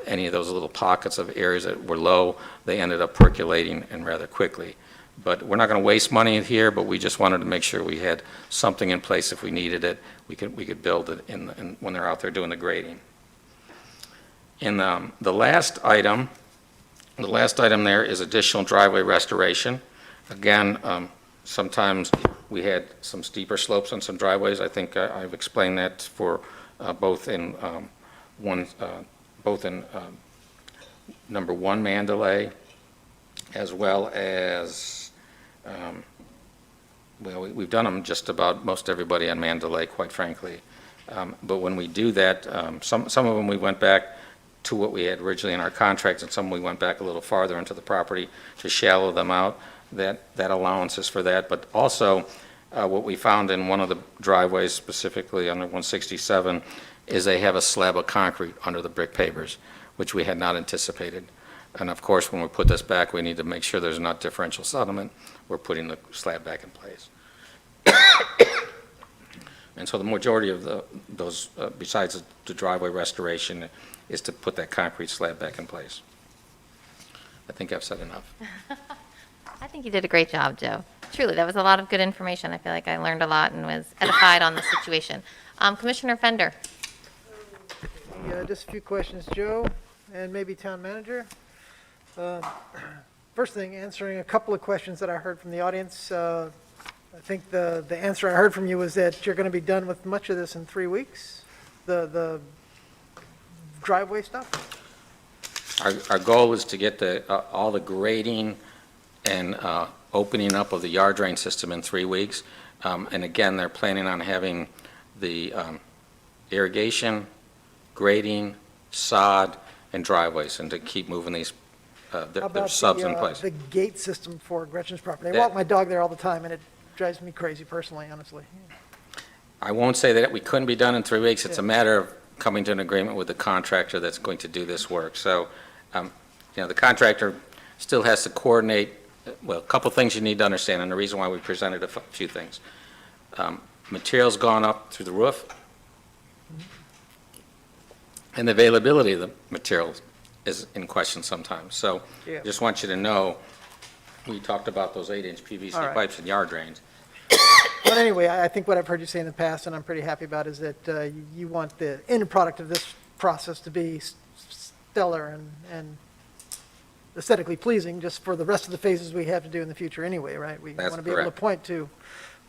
[SPEAKER 10] any of those little pockets of areas that were low, they ended up percolating and rather quickly. But we're not going to waste money here, but we just wanted to make sure we had something in place if we needed it. We could build it when they're out there doing the grading. In the last item there is additional driveway restoration. Again, sometimes we had some steeper slopes on some driveways. I think I've explained that for both in number 1 Mandalay, as well as well, we've done them just about most everybody on Mandalay, quite frankly. But when we do that, some of them we went back to what we had originally in our contracts, and some we went back a little farther into the property to shallow them out. That allowance is for that. But also, what we found in one of the driveways, specifically under 167, is they have a slab of concrete under the brick pavers, which we had not anticipated. And of course, when we put this back, we need to make sure there's not differential settlement. We're putting the slab back in place. And so the majority of those, besides the driveway restoration, is to put that concrete slab back in place. I think I've said enough.
[SPEAKER 1] I think you did a great job, Joe. Truly, that was a lot of good information. I feel like I learned a lot and was edified on the situation. Commissioner Fender.
[SPEAKER 7] Just a few questions, Joe, and maybe town manager. First thing, answering a couple of questions that I heard from the audience. I think the answer I heard from you was that you're going to be done with much of this in 3 weeks, the driveway stuff?
[SPEAKER 10] Our goal is to get all the grading and opening up of the yard drain system in 3 weeks. And again, they're planning on having the irrigation, grading, sod, and driveways, and to keep moving these their subs in place.
[SPEAKER 7] The gate system for Gretchen's property? I walk my dog there all the time, and it drives me crazy personally, honestly.
[SPEAKER 10] I won't say that we couldn't be done in 3 weeks. It's a matter of coming to an agreement with the contractor that's going to do this work. So, the contractor still has to coordinate. Well, a couple things you need to understand, and the reason why we presented a few things. Material's gone up through the roof, and the availability of the materials is in question sometimes. So, just want you to know, we talked about those 8-inch PVC pipes and yard drains.
[SPEAKER 7] But anyway, I think what I've heard you say in the past, and I'm pretty happy about, is that you want the end product of this process to be stellar and aesthetically pleasing, just for the rest of the phases we have to do in the future anyway, right? We want to be able to point to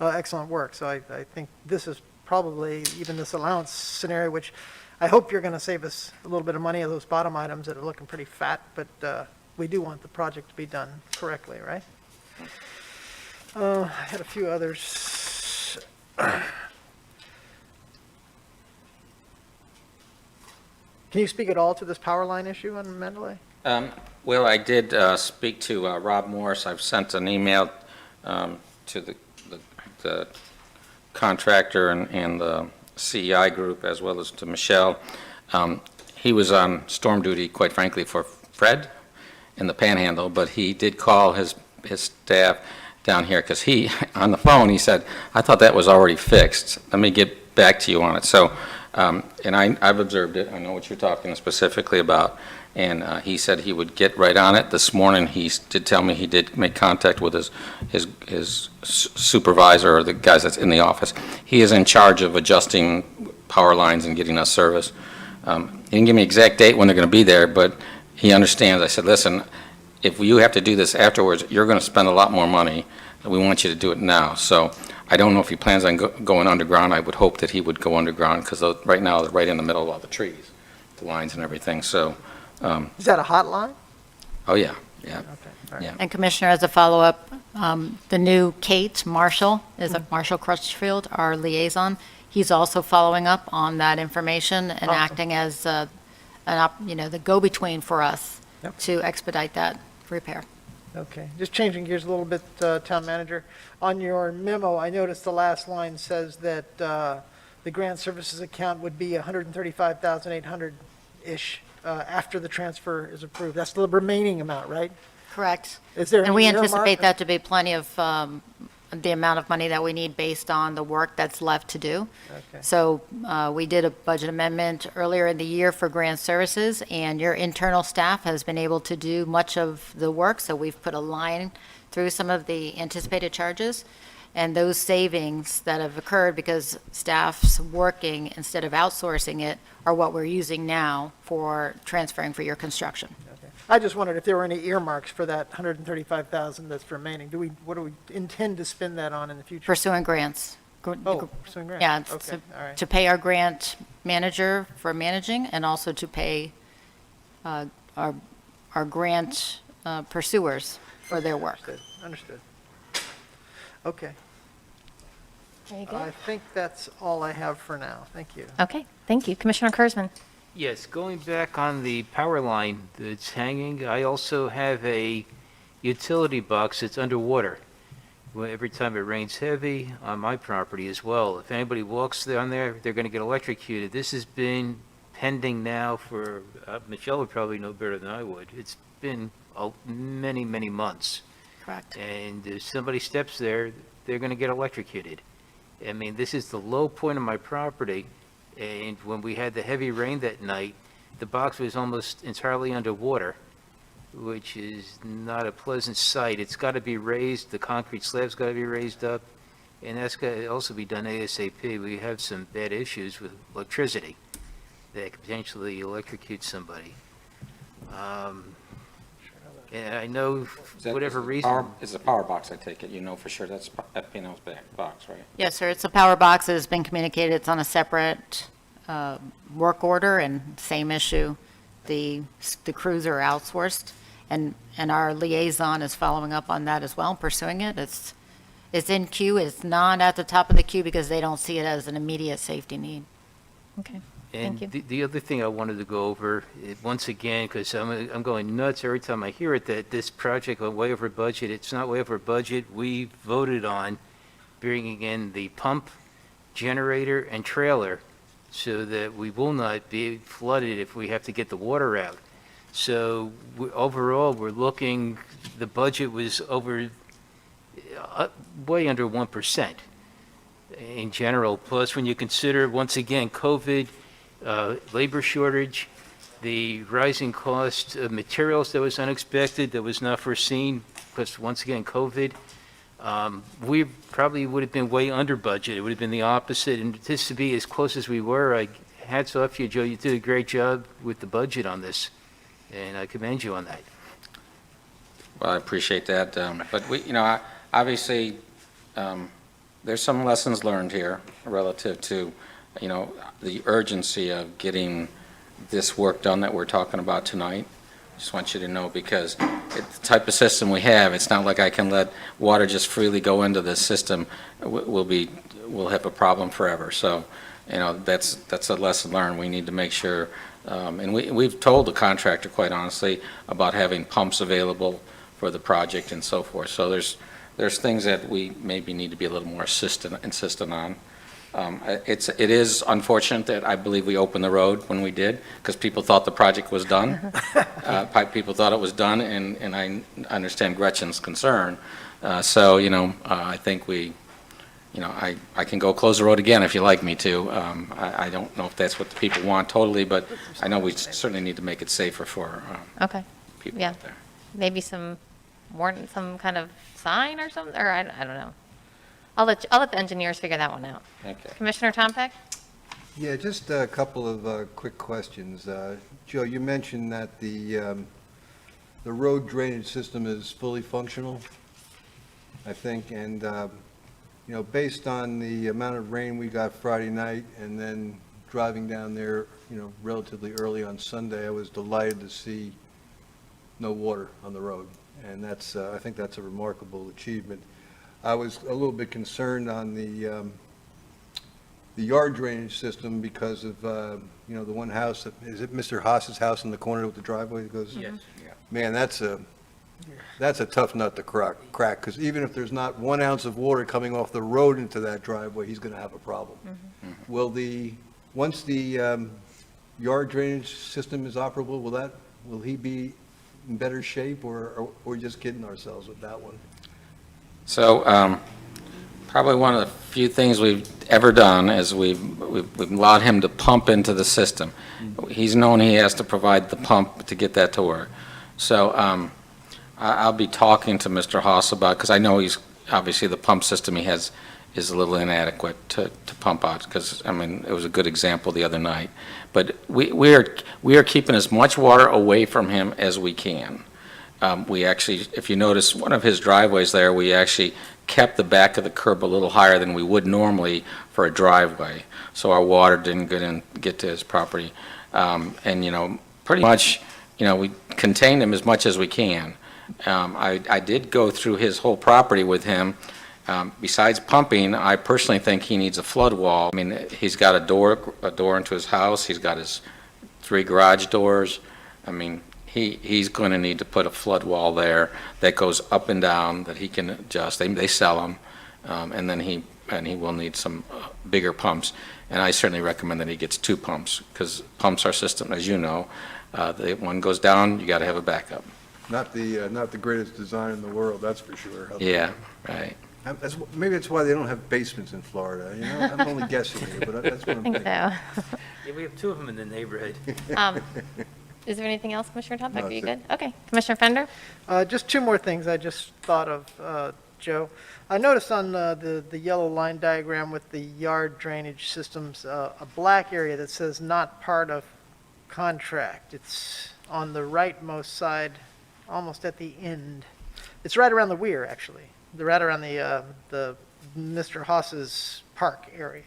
[SPEAKER 7] excellent work. So I think this is probably, even this allowance scenario, which I hope you're going to save us a little bit of money of those bottom items that are looking pretty fat, but we do want the project to be done correctly, right? I had a few others. Can you speak at all to this power line issue on Mandalay?
[SPEAKER 10] Well, I did speak to Rob Morris. I've sent an email to the contractor and the CEI group, as well as to Michelle. He was on storm duty, quite frankly, for Fred in the Panhandle, but he did call his staff down here, because on the phone, he said, I thought that was already fixed. Let me get back to you on it. So And I've observed it, I know what you're talking specifically about, and he said he would get right on it. This morning, he did tell me he did make contact with his supervisor, or the guys that's in the office. He is in charge of adjusting power lines and getting us service. He didn't give me exact date when they're going to be there, but he understands. I said, listen, if you have to do this afterwards, you're going to spend a lot more money. We want you to do it now. So I don't know if he plans on going underground. I would hope that he would go underground, because right now they're right in the middle of all the trees, the lines and everything. So,
[SPEAKER 7] Is that a hot line?
[SPEAKER 10] oh yeah, yeah.
[SPEAKER 7] Okay, all right.
[SPEAKER 10] Yeah.
[SPEAKER 9] And Commissioner, as a follow-up, the new Kate Marshall is Marshall Crutchfield, our liaison. He's also following up on that information and
[SPEAKER 7] Awesome.
[SPEAKER 9] acting as the go-between for us
[SPEAKER 7] Yep.
[SPEAKER 9] to expedite that repair.
[SPEAKER 7] Okay, just changing gears a little bit, Town Manager. On your memo, I noticed the last line says that the grant services account would be 135,800-ish after the transfer is approved. That's the remaining amount, right?
[SPEAKER 9] Correct.
[SPEAKER 7] Is there
[SPEAKER 9] And we
[SPEAKER 7] any earmark?
[SPEAKER 9] anticipate that to be plenty of the amount of money that we need based on the work that's left to do.
[SPEAKER 7] Okay.
[SPEAKER 9] So we did a budget amendment earlier in the year for grant services, and your internal staff has been able to do much of the work. So we've put a line through some of the anticipated charges, and those savings that have occurred because staff's working instead of outsourcing it are what we're using now for transferring for your construction.
[SPEAKER 7] Okay. I just wondered if there were any earmarks for that 135,000 that's remaining. What do we intend to spend that on in the future?
[SPEAKER 9] Pursuing grants.
[SPEAKER 7] Oh, pursuing grants.
[SPEAKER 9] Yeah,
[SPEAKER 7] Okay, all right.
[SPEAKER 9] to pay our grant manager for managing, and also to pay our grant pursuers for their work.
[SPEAKER 7] Understood. Okay.
[SPEAKER 1] Very
[SPEAKER 7] I
[SPEAKER 1] good.
[SPEAKER 7] think that's all I have for now. Thank you.
[SPEAKER 1] Okay, thank you. Commissioner Kurzman.
[SPEAKER 11] Yes, going back on the power line that's hanging, I also have a utility box that's underwater. Well, every time it rains heavy on my property as well. If anybody walks down there, they're going to get electrocuted. This has been pending now for, Michelle would probably know better than I would. It's been many, many months.
[SPEAKER 9] Correct.
[SPEAKER 11] And if somebody steps there, they're going to get electrocuted. I mean, this is the low point of my property, and when we had the heavy rain that night, the box was almost entirely underwater, which is not a pleasant sight. It's got to be raised, the concrete slab's got to be raised up, and that's got to also be done ASAP. We have some bad issues with electricity that could potentially electrocute somebody. And I know,
[SPEAKER 10] Is that-
[SPEAKER 11] whatever
[SPEAKER 10] is the
[SPEAKER 11] reason.
[SPEAKER 10] power- It's a power box, I take it, you know for sure, that's Pino's box, right?
[SPEAKER 9] Yes, sir, it's a power box. It has been communicated. It's on a separate work order, and same issue. The crews are outsourced, and our liaison is following up on that as well, pursuing it. It's in queue. It's not at the top of the queue because they don't see it as an immediate safety need.
[SPEAKER 1] Okay, thank you.
[SPEAKER 11] And the other thing I wanted to go over, once again, because I'm going nuts every time I hear it, that this project went way over budget. It's not way over budget. We voted on bringing in the pump, generator, and trailer so that we will not be flooded if we have to get the water out. So overall, we're looking, the budget was over, way under 1% in general. Plus, when you consider, once again, COVID, labor shortage, the rising cost of materials that was unexpected, that was not foreseen, because once again, COVID, we probably would have been way under budget. It would have been the opposite. And just to be as close as we were, hats off to you, Joe. You did a great job with the budget on this, and I commend you on that.
[SPEAKER 10] Well, I appreciate that, but we, obviously, there's some lessons learned here relative to, the urgency of getting this work done that we're talking about tonight. Just want you to know, because the type of system we have, it's not like I can let water just freely go into this system. We'll have a problem forever. So, that's a lesson learned. We need to make sure, and we've told the contractor, quite honestly, about having pumps available for the project and so forth. So there's things that we maybe need to be a little more insistent on. It is unfortunate that I believe we opened the road when we did, because people thought the project was done. People thought it was done, and I understand Gretchen's concern. So, I think we you know, I can go close the road again if you like me to. I don't know if that's what the people want totally, but I know we certainly need to make it safer for
[SPEAKER 1] Okay,
[SPEAKER 10] people
[SPEAKER 1] yeah.
[SPEAKER 10] out there.
[SPEAKER 1] Maybe some some kind of sign or something, or I don't know. I'll let the engineers figure that one out.
[SPEAKER 10] Okay.
[SPEAKER 1] Commissioner Tompeck?
[SPEAKER 8] Yeah, just a couple of quick questions. Joe, you mentioned that the road drainage system is fully functional, I think, and, you know, based on the amount of rain we got Friday night and then driving down there, you know, relatively early on Sunday, I was delighted to see no water on the road. And that's, I think that's a remarkable achievement. I was a little bit concerned on the yard drainage system because of, you know, the one house, is it Mr. Haas's house in the corner with the driveway that goes?
[SPEAKER 10] Yes.
[SPEAKER 8] Man, that's a tough nut to crack, because even if there's not 1 ounce of water coming off the road into that driveway, he's going to have a problem. Will once the yard drainage system is operable, will he be in better shape, or are we just kidding ourselves with that one?
[SPEAKER 10] So probably one of the few things we've ever done is we've allowed him to pump into the system. He's known he has to provide the pump to get that to work. So I'll be talking to Mr. Haas about, because I know he's, obviously the pump system he has is a little inadequate to pump out, because, I mean, it was a good example the other night. But we are keeping as much water away from him as we can. We actually, if you notice, one of his driveways there, we actually kept the back of the curb a little higher than we would normally for a driveway, so our water didn't get to his property. And, you know, pretty much, you know, we contained him as much as we can. I did go through his whole property with him. Besides pumping, I personally think he needs a flood wall. I mean, he's got a door into his house. He's got his 3 garage doors. I mean, he's going to need to put a flood wall there that goes up and down that he can adjust. They sell them, and then he will need some bigger pumps. And I certainly recommend that he gets 2 pumps, because pumps our system, as you know. One goes down, you got to have a backup.
[SPEAKER 8] Not the greatest design in the world, that's for sure.
[SPEAKER 10] Yeah, right.
[SPEAKER 8] Maybe that's why they don't have basements in Florida, you know? I'm only guessing here, but that's what
[SPEAKER 1] I
[SPEAKER 8] I'm
[SPEAKER 1] think
[SPEAKER 8] thinking.
[SPEAKER 1] so.
[SPEAKER 11] Yeah, we have 2 of them in the neighborhood.
[SPEAKER 1] Is there anything else, Commissioner Tompeck?
[SPEAKER 8] No,
[SPEAKER 1] Are you
[SPEAKER 8] that's
[SPEAKER 1] good? Okay. Commissioner Fender?
[SPEAKER 7] Just 2 more things I just thought of, Joe. I noticed on the yellow line diagram with the yard drainage systems, a black area that says not part of contract. It's on the rightmost side, almost at the end. It's right around the weir, actually. They're right around the Mr. Haas's park area.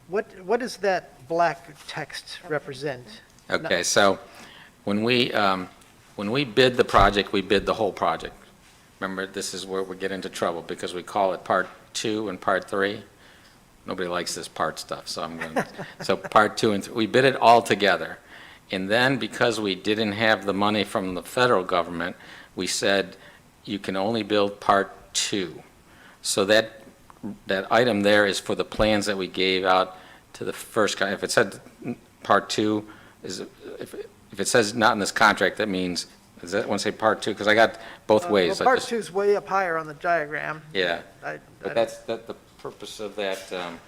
[SPEAKER 7] What does that black text represent?
[SPEAKER 10] Okay, so when we bid the project, we bid the whole project. Remember, this is where we get into trouble, because we call it Part 2 and Part 3. Nobody likes this part stuff, so I'm going to, so Part 2 and 3, we bid it all together. And then, because we didn't have the money from the federal government, we said, you can only build Part 2. So that item there is for the plans that we gave out to the first guy. If it said Part 2, if it says not in this contract, that means, does that want to say Part 2? Because I got both ways.
[SPEAKER 7] Well, Part 2 is way up higher on the diagram.
[SPEAKER 10] Yeah, but that's the purpose of that. I'm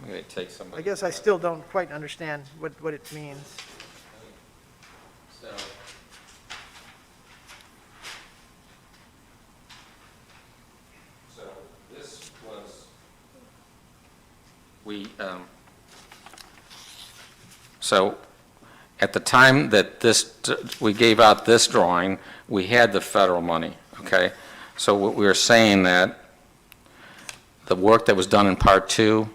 [SPEAKER 10] going to take somebody.
[SPEAKER 7] I guess I still don't quite understand what it means.
[SPEAKER 10] So this was, so at the time that we gave out this drawing, we had the federal money, okay? So we were saying that the work that was done in Part 2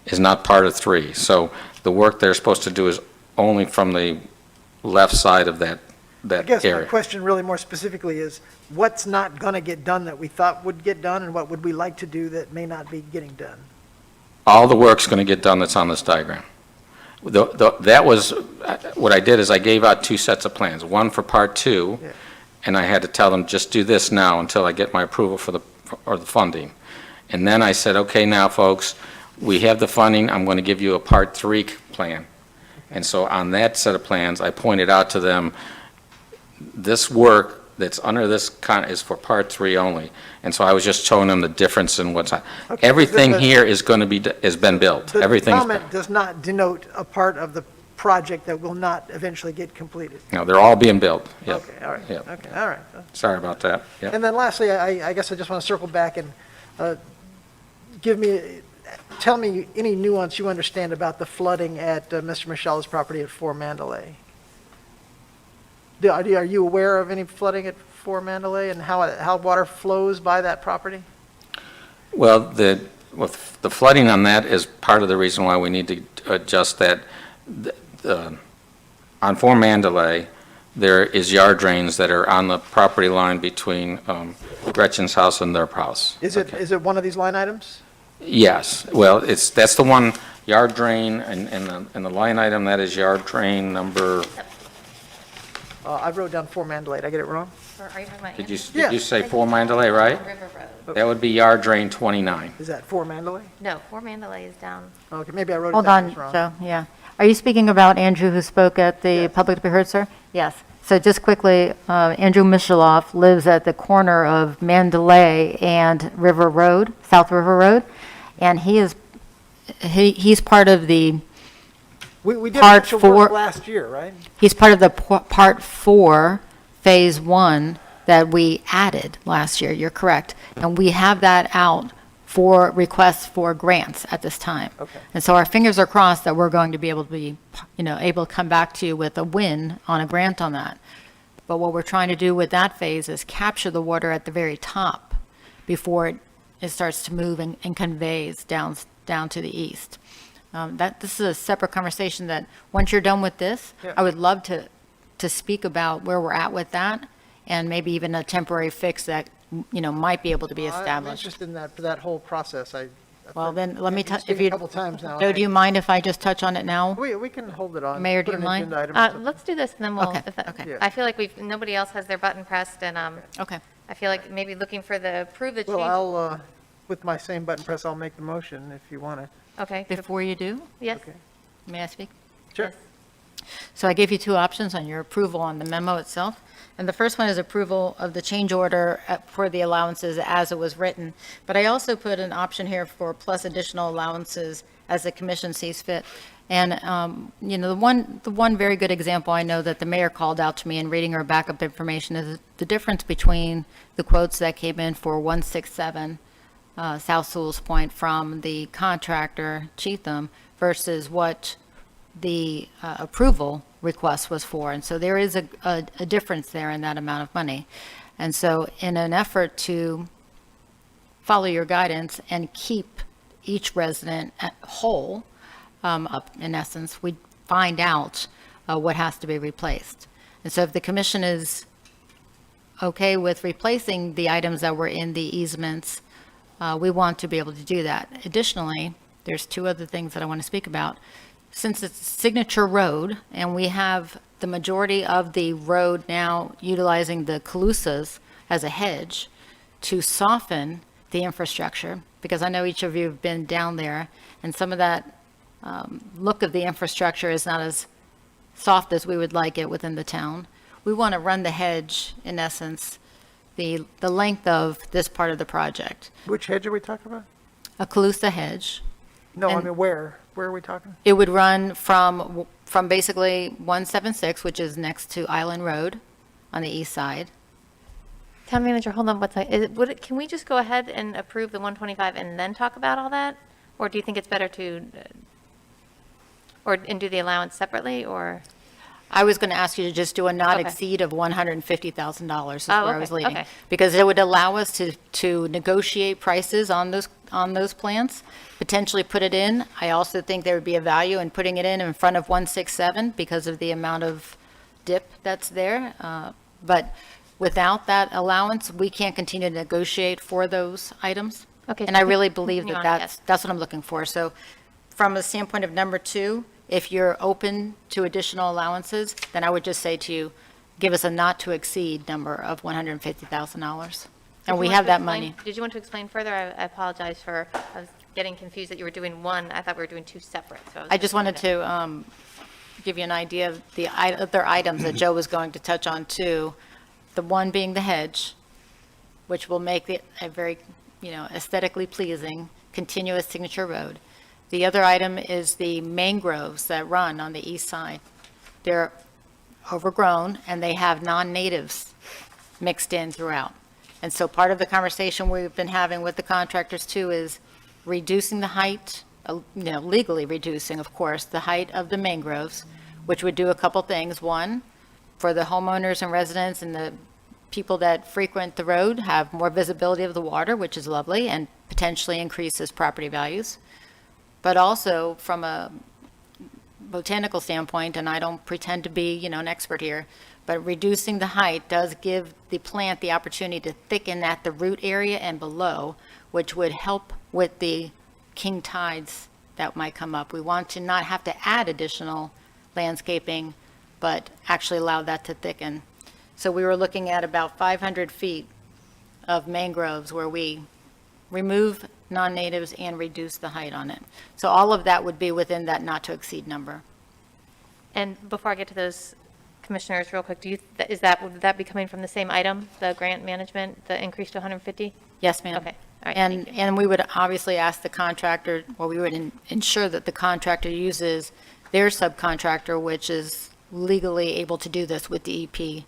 [SPEAKER 10] is not Part of 3. So the work they're supposed to do is only from the left side of that
[SPEAKER 7] I guess my
[SPEAKER 10] area.
[SPEAKER 7] question really more specifically is, what's not going to get done that we thought would get done, and what would we like to do that may not be getting done?
[SPEAKER 10] All the work's going to get done that's on this diagram. That was, what I did is I gave out 2 sets of plans, one for Part 2,
[SPEAKER 7] Yeah.
[SPEAKER 10] and I had to tell them, just do this now until I get my approval for the funding. And then I said, okay, now, folks, we have the funding, I'm going to give you a Part 3 plan. And so on that set of plans, I pointed out to them, this work that's under this is for Part 3 only. And so I was just showing them the difference in what's,
[SPEAKER 7] Okay,
[SPEAKER 10] everything
[SPEAKER 7] the-
[SPEAKER 10] here is going to be, has been built.
[SPEAKER 7] The
[SPEAKER 10] Everything's,
[SPEAKER 7] comment does not denote a part of the project that will not eventually get completed.
[SPEAKER 10] no, they're all being built. Yep.
[SPEAKER 7] Okay, all right,
[SPEAKER 10] Yep.
[SPEAKER 7] okay, all right.
[SPEAKER 10] Sorry about that. Yep.
[SPEAKER 7] And then lastly, I guess I just want to circle back and tell me any nuance you understand about the flooding at Mr. Michelle's property at 4 Mandalay. Are you aware of any flooding at 4 Mandalay and how water flows by that property?
[SPEAKER 10] Well, the flooding on that is part of the reason why we need to adjust that. On 4 Mandalay, there is yard drains that are on the property line between Gretchen's house and their house.
[SPEAKER 7] Is it one of these line items?
[SPEAKER 10] Yes, well, that's the one, yard drain, and the line item, that is yard drain number,
[SPEAKER 7] I wrote down 4 Mandalay. Did I get it wrong?
[SPEAKER 1] Or are you talking about
[SPEAKER 10] did
[SPEAKER 7] Yeah.
[SPEAKER 10] you say 4 Mandalay, right?
[SPEAKER 1] River Road?
[SPEAKER 10] That would be yard drain 29.
[SPEAKER 7] Is that 4 Mandalay?
[SPEAKER 1] No, 4 Mandalay is down.
[SPEAKER 7] Okay, maybe I wrote it
[SPEAKER 9] Hold
[SPEAKER 7] down
[SPEAKER 9] on,
[SPEAKER 7] just wrong.
[SPEAKER 9] Joe, yeah. Are you speaking about Andrew who spoke at the public to be heard, sir? Yes. So just quickly, Andrew Micheloff lives at the corner of Mandalay and River Road, South River Road, and he's part of the
[SPEAKER 7] We did
[SPEAKER 9] Part
[SPEAKER 7] actual
[SPEAKER 9] 4
[SPEAKER 7] work last year, right?
[SPEAKER 9] He's part of the Part 4, Phase 1 that we added last year, you're correct. And we have that out for requests for grants at this time.
[SPEAKER 7] Okay.
[SPEAKER 9] And so our fingers are crossed that we're going to be able to able to come back to you with a win on a grant on that. But what we're trying to do with that phase is capture the water at the very top before it starts to move and conveys down to the east. This is a separate conversation that, once you're done with this,
[SPEAKER 7] Yeah.
[SPEAKER 9] I would love to speak about where we're at with that, and maybe even a temporary fix that, might be able to be
[SPEAKER 7] I'm
[SPEAKER 9] established.
[SPEAKER 7] interested in that, for that whole process.
[SPEAKER 9] Well, then, let me,
[SPEAKER 7] You've
[SPEAKER 9] touch.
[SPEAKER 7] seen
[SPEAKER 9] If
[SPEAKER 7] it
[SPEAKER 9] you,
[SPEAKER 7] a couple times now.
[SPEAKER 9] Joe, do you mind if I just touch on it now?
[SPEAKER 7] We can hold it on.
[SPEAKER 9] Mayor,
[SPEAKER 7] put
[SPEAKER 9] do you
[SPEAKER 7] an
[SPEAKER 9] mind?
[SPEAKER 7] agenda item or something.
[SPEAKER 1] Let's do this, and then we'll,
[SPEAKER 9] Okay,
[SPEAKER 1] if that-
[SPEAKER 9] okay.
[SPEAKER 7] Yeah.
[SPEAKER 1] I feel like nobody else has their button pressed, and
[SPEAKER 9] Okay.
[SPEAKER 1] I feel like maybe looking for the approve the change.
[SPEAKER 7] Well, with my same button press, I'll make the motion if you want it.
[SPEAKER 1] Okay,
[SPEAKER 9] Before you do,
[SPEAKER 1] yes.
[SPEAKER 7] Okay.
[SPEAKER 9] may I speak?
[SPEAKER 7] Sure.
[SPEAKER 1] Yes.
[SPEAKER 9] So I gave you two options on your approval on the memo itself. And the first one is approval of the change order for the allowances as it was written. But I also put an option here for plus additional allowances as the commission sees fit. And, the one very good example I know that the mayor called out to me in reading her backup information is the difference between the quotes that came in for 167 South Sewalls Point from the contractor, Cheatham, versus what the approval request was for. And so there is a difference there in that amount of money. And so in an effort to follow your guidance and keep each resident whole, up in essence, we find out what has to be replaced. And so if the commission is okay with replacing the items that were in the easements, we want to be able to do that. Additionally, there's two other things that I want to speak about. Since it's a signature road, and we have the majority of the road now utilizing the calusas as a hedge to soften the infrastructure, because I know each of you have been down there, and some of that look of the infrastructure is not as soft as we would like it within the town. We want to run the hedge, in essence, the length of this part of the project.
[SPEAKER 7] Which hedge are we talking about?
[SPEAKER 9] A calusa hedge.
[SPEAKER 7] No, I
[SPEAKER 9] And-
[SPEAKER 7] mean, where? Where are we talking?
[SPEAKER 9] It would run from basically 176, which is next to Island Road on the east side.
[SPEAKER 1] Town manager, hold on, can we just go ahead and approve the 125 and then talk about all that? Or do you think it's better to, and do the allowance separately, or?
[SPEAKER 9] I was going to ask you to just do a not
[SPEAKER 1] Okay.
[SPEAKER 9] exceed of $150,000 is
[SPEAKER 1] Oh,
[SPEAKER 9] where I was
[SPEAKER 1] okay,
[SPEAKER 9] leading.
[SPEAKER 1] okay.
[SPEAKER 9] Because it would allow us to negotiate prices on those plants, potentially put it in. I also think there would be a value in putting it in front of 167 because of the amount of dip that's there. But without that allowance, we can't continue to negotiate for those items.
[SPEAKER 1] Okay,
[SPEAKER 9] And I really believe
[SPEAKER 1] continue
[SPEAKER 9] that
[SPEAKER 1] on, yes.
[SPEAKER 9] that's what I'm looking for. So from a standpoint of number two, if you're open to additional allowances, then I would just say to you, give us a not to exceed number of $150,000. And we have that money.
[SPEAKER 1] Did you want to explain further? I apologize I was getting confused that you were doing one. I thought we were doing two separate, so.
[SPEAKER 9] I just wanted to give you an idea of the other items that Joe was going to touch on too. The one being the hedge, which will make it a very, aesthetically pleasing, continuous signature road. The other item is the mangroves that run on the east side. They're overgrown, and they have non-natives mixed in throughout. And so part of the conversation we've been having with the contractors too is reducing the height, legally reducing, of course, the height of the mangroves, which would do a couple things. One, for the homeowners and residents and the people that frequent the road have more visibility of the water, which is lovely, and potentially increases property values. But also from a botanical standpoint, and I don't pretend to be, an expert here, but reducing the height does give the plant the opportunity to thicken at the root area and below, which would help with the king tides that might come up. We want to not have to add additional landscaping, but actually allow that to thicken. So we were looking at about 500 feet of mangroves where we remove non-natives and reduce the height on it. So all of that would be within that not to exceed number.
[SPEAKER 1] And before I get to those commissioners, real quick, would that be coming from the same item, the grant management, the increase to 150?
[SPEAKER 9] Yes, ma'am.
[SPEAKER 1] Okay, all right, thank you.
[SPEAKER 9] And we would obviously ask the contractor, or we would ensure that the contractor uses their subcontractor, which is legally able to do this with DEP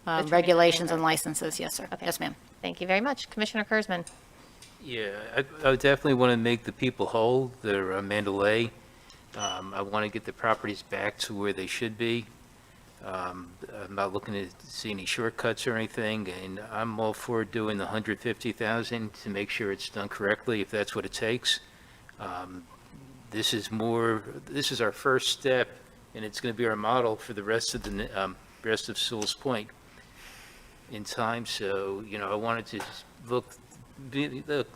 [SPEAKER 9] regulations and licenses. Yes, sir.
[SPEAKER 1] Okay.
[SPEAKER 9] Yes, ma'am.
[SPEAKER 1] Thank you very much. Commissioner Kurzman.
[SPEAKER 11] Yeah, I would definitely want to make the people whole. They're Mandalay. I want to get the properties back to where they should be. I'm not looking to see any shortcuts or anything, and I'm all for doing the 150,000 to make sure it's done correctly, if that's what it takes. This is our first step, and it's going to be our model for the rest of rest of Sewalls Point in time. So, I wanted to look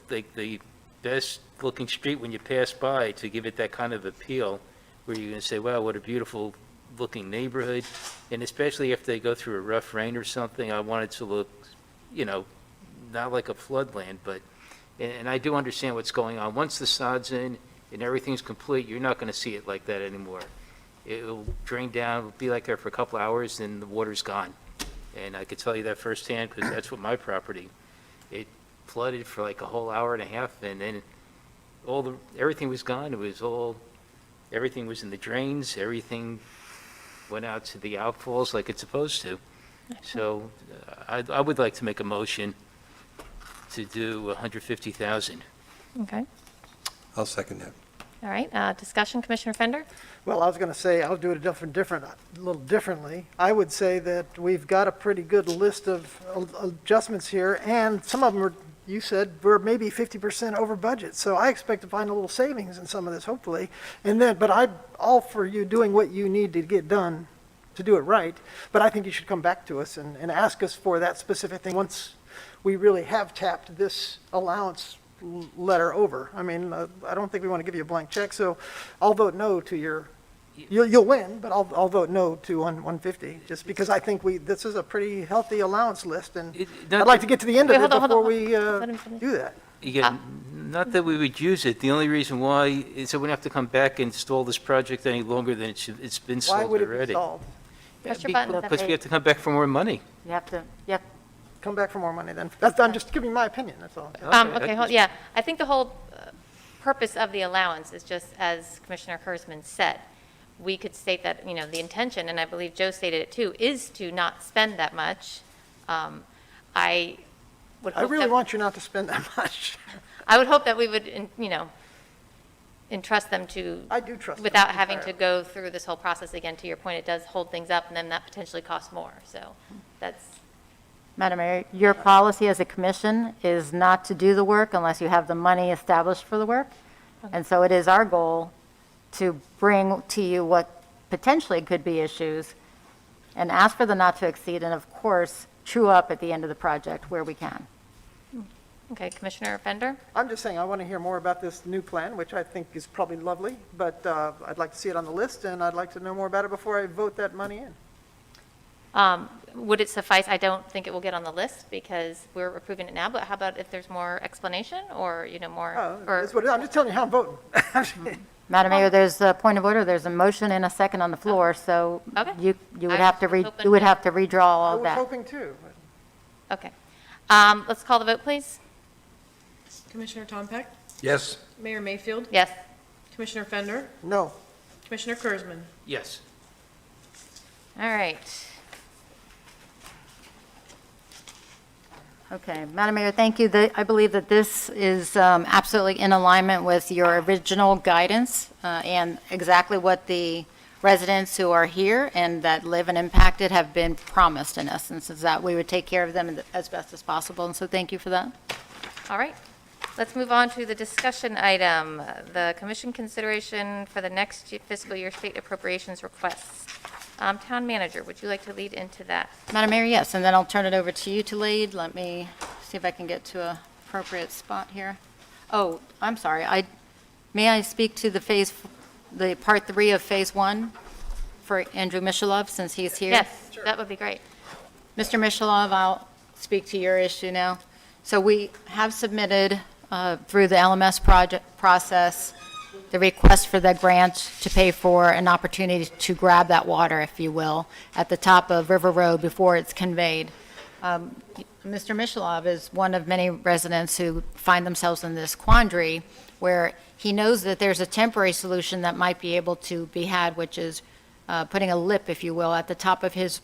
[SPEAKER 11] like the best looking street when you pass by, to give it that kind of appeal where you're going to say, wow, what a beautiful looking neighborhood. And especially if they go through a rough rain or something, I want it to look, not like a floodland, but, and I do understand what's going on. Once the sod's in and everything's complete, you're not going to see it like that anymore. It'll drain down, it'll be like that for a couple hours, and the water's gone. And I could tell you that firsthand, because that's what my property, it flooded for like a whole hour and a half, and then everything was gone. Everything was in the drains, everything went out to the outfalls like it's supposed to. So I would like to make a motion to do 150,000.
[SPEAKER 1] Okay.
[SPEAKER 8] I'll second that.
[SPEAKER 1] All right. Discussion, Commissioner Fender?
[SPEAKER 7] Well, I was going to say, I'll do it a little differently. I would say that we've got a pretty good list of adjustments here, and some of them are, you said, we're maybe 50% over budget. So I expect to find a little savings in some of this, hopefully. But I'm all for you doing what you need to get done to do it right. But I think you should come back to us and ask us for that specific thing once we really have tapped this allowance letter over. I mean, I don't think we want to give you a blank check, so I'll vote no to your, you'll win, but I'll vote no to 150, just because I think this is a pretty healthy allowance list, and I'd like to get to the end of
[SPEAKER 1] Wait,
[SPEAKER 7] it
[SPEAKER 1] hold on,
[SPEAKER 7] before
[SPEAKER 1] hold on.
[SPEAKER 7] we
[SPEAKER 1] Let him finish.
[SPEAKER 7] do that.
[SPEAKER 11] Yeah, not that we would use it. The only reason why is that we don't have to come back and stall this project any longer than it's been
[SPEAKER 7] Why
[SPEAKER 11] stalled
[SPEAKER 7] would it be
[SPEAKER 11] already.
[SPEAKER 7] solved?
[SPEAKER 1] Press your button.
[SPEAKER 11] Because we have to come back for more money.
[SPEAKER 9] You have to,
[SPEAKER 7] Come back for more money then. I'm just giving my opinion, that's all.
[SPEAKER 1] Okay, yeah. I think the whole purpose of the allowance is just, as Commissioner Kurzman said, we could state that, the intention, and I believe Joe stated it too, is to not spend that much. I would
[SPEAKER 7] I
[SPEAKER 1] hope
[SPEAKER 7] really
[SPEAKER 1] that,
[SPEAKER 7] want you not to spend that much.
[SPEAKER 1] I would hope that we would, entrust them to,
[SPEAKER 7] I do trust them
[SPEAKER 1] without having to
[SPEAKER 7] entirely.
[SPEAKER 1] go through this whole process again. To your point, it does hold things up, and then that potentially costs more. So that's,
[SPEAKER 9] Madam Mayor, your policy as a commission is not to do the work unless you have the money established for the work. And so it is our goal to bring to you what potentially could be issues and ask for the not to exceed, and of course, true up at the end of the project where we can.
[SPEAKER 1] okay, Commissioner Fender?
[SPEAKER 7] I'm just saying, I want to hear more about this new plan, which I think is probably lovely, but I'd like to see it on the list, and I'd like to know more about it before I vote that money in.
[SPEAKER 1] Would it suffice? I don't think it will get on the list because we're approving it now, but how about if there's more explanation or, more?
[SPEAKER 7] Oh,
[SPEAKER 1] or
[SPEAKER 7] that's what it is. I'm just telling you how I'm voting.
[SPEAKER 9] Madam Mayor, there's a point of order, there's a motion and a second on the floor, so
[SPEAKER 1] Okay.
[SPEAKER 9] you would
[SPEAKER 1] I
[SPEAKER 9] have to
[SPEAKER 1] was hoping-
[SPEAKER 9] you would have to redraw
[SPEAKER 7] I
[SPEAKER 9] all
[SPEAKER 7] was
[SPEAKER 9] that.
[SPEAKER 7] hoping too.
[SPEAKER 1] Okay. Let's call the vote, please.
[SPEAKER 2] Commissioner Tom Peck,
[SPEAKER 3] Yes.
[SPEAKER 2] Mayor Mayfield,
[SPEAKER 1] Yes.
[SPEAKER 2] Commissioner Fender,
[SPEAKER 7] No.
[SPEAKER 2] Commissioner Kurzman.
[SPEAKER 11] Yes.
[SPEAKER 1] All right.
[SPEAKER 9] Okay, Madam Mayor, thank you. I believe that this is absolutely in alignment with your original guidance and exactly what the residents who are here and that live and impacted have been promised, in essence, is that we would take care of them as best as possible, and so thank you for that.
[SPEAKER 1] All right. Let's move on to the discussion item, the commission consideration for the next fiscal year state appropriations requests. Town manager, would you like to lead into that?
[SPEAKER 9] Madam Mayor, yes, and then I'll turn it over to you to lead. Let me see if I can get to a appropriate spot here. Oh, I'm sorry. May I speak to the part 3 of phase 1 for Andrew Mishalov, since he's here?
[SPEAKER 1] Yes, that would be great.
[SPEAKER 9] Mr. Mishalov, I'll speak to your issue now. So we have submitted through the LMS process the request for the grant to pay for an opportunity to grab that water, if you will, at the top of River Road before it's conveyed. Mr. Mishalov is one of many residents who find themselves in this quandary where he knows that there's a temporary solution that might be able to be had, which is putting a lip, if you will, at the top of his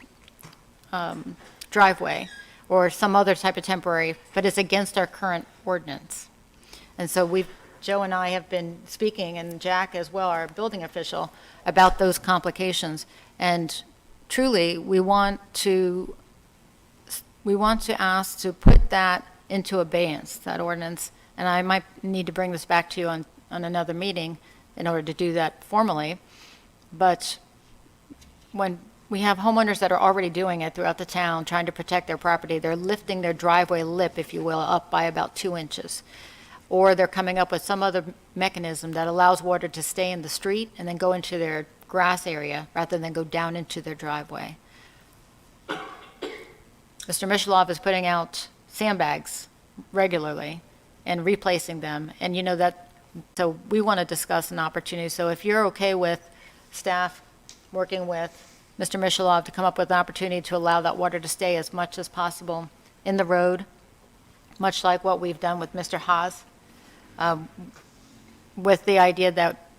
[SPEAKER 9] driveway or some other type of temporary, but it's against our current ordinance. And so Joe and I have been speaking, and Jack as well, our building official, about those complications. And truly, we want to ask to put that into abeyance, that ordinance. And I might need to bring this back to you on another meeting in order to do that formally. But when we have homeowners that are already doing it throughout the town, trying to protect their property, they're lifting their driveway lip, if you will, up by about 2 inches. Or they're coming up with some other mechanism that allows water to stay in the street and then go into their grass area rather than go down into their driveway. Mr. Mishalov is putting out sandbags regularly and replacing them. And you know that, so we want to discuss an opportunity. So if you're okay with staff working with Mr. Mishalov to come up with an opportunity to allow that water to stay as much as possible in the road, much like what we've done with Mr. Haas, with the idea that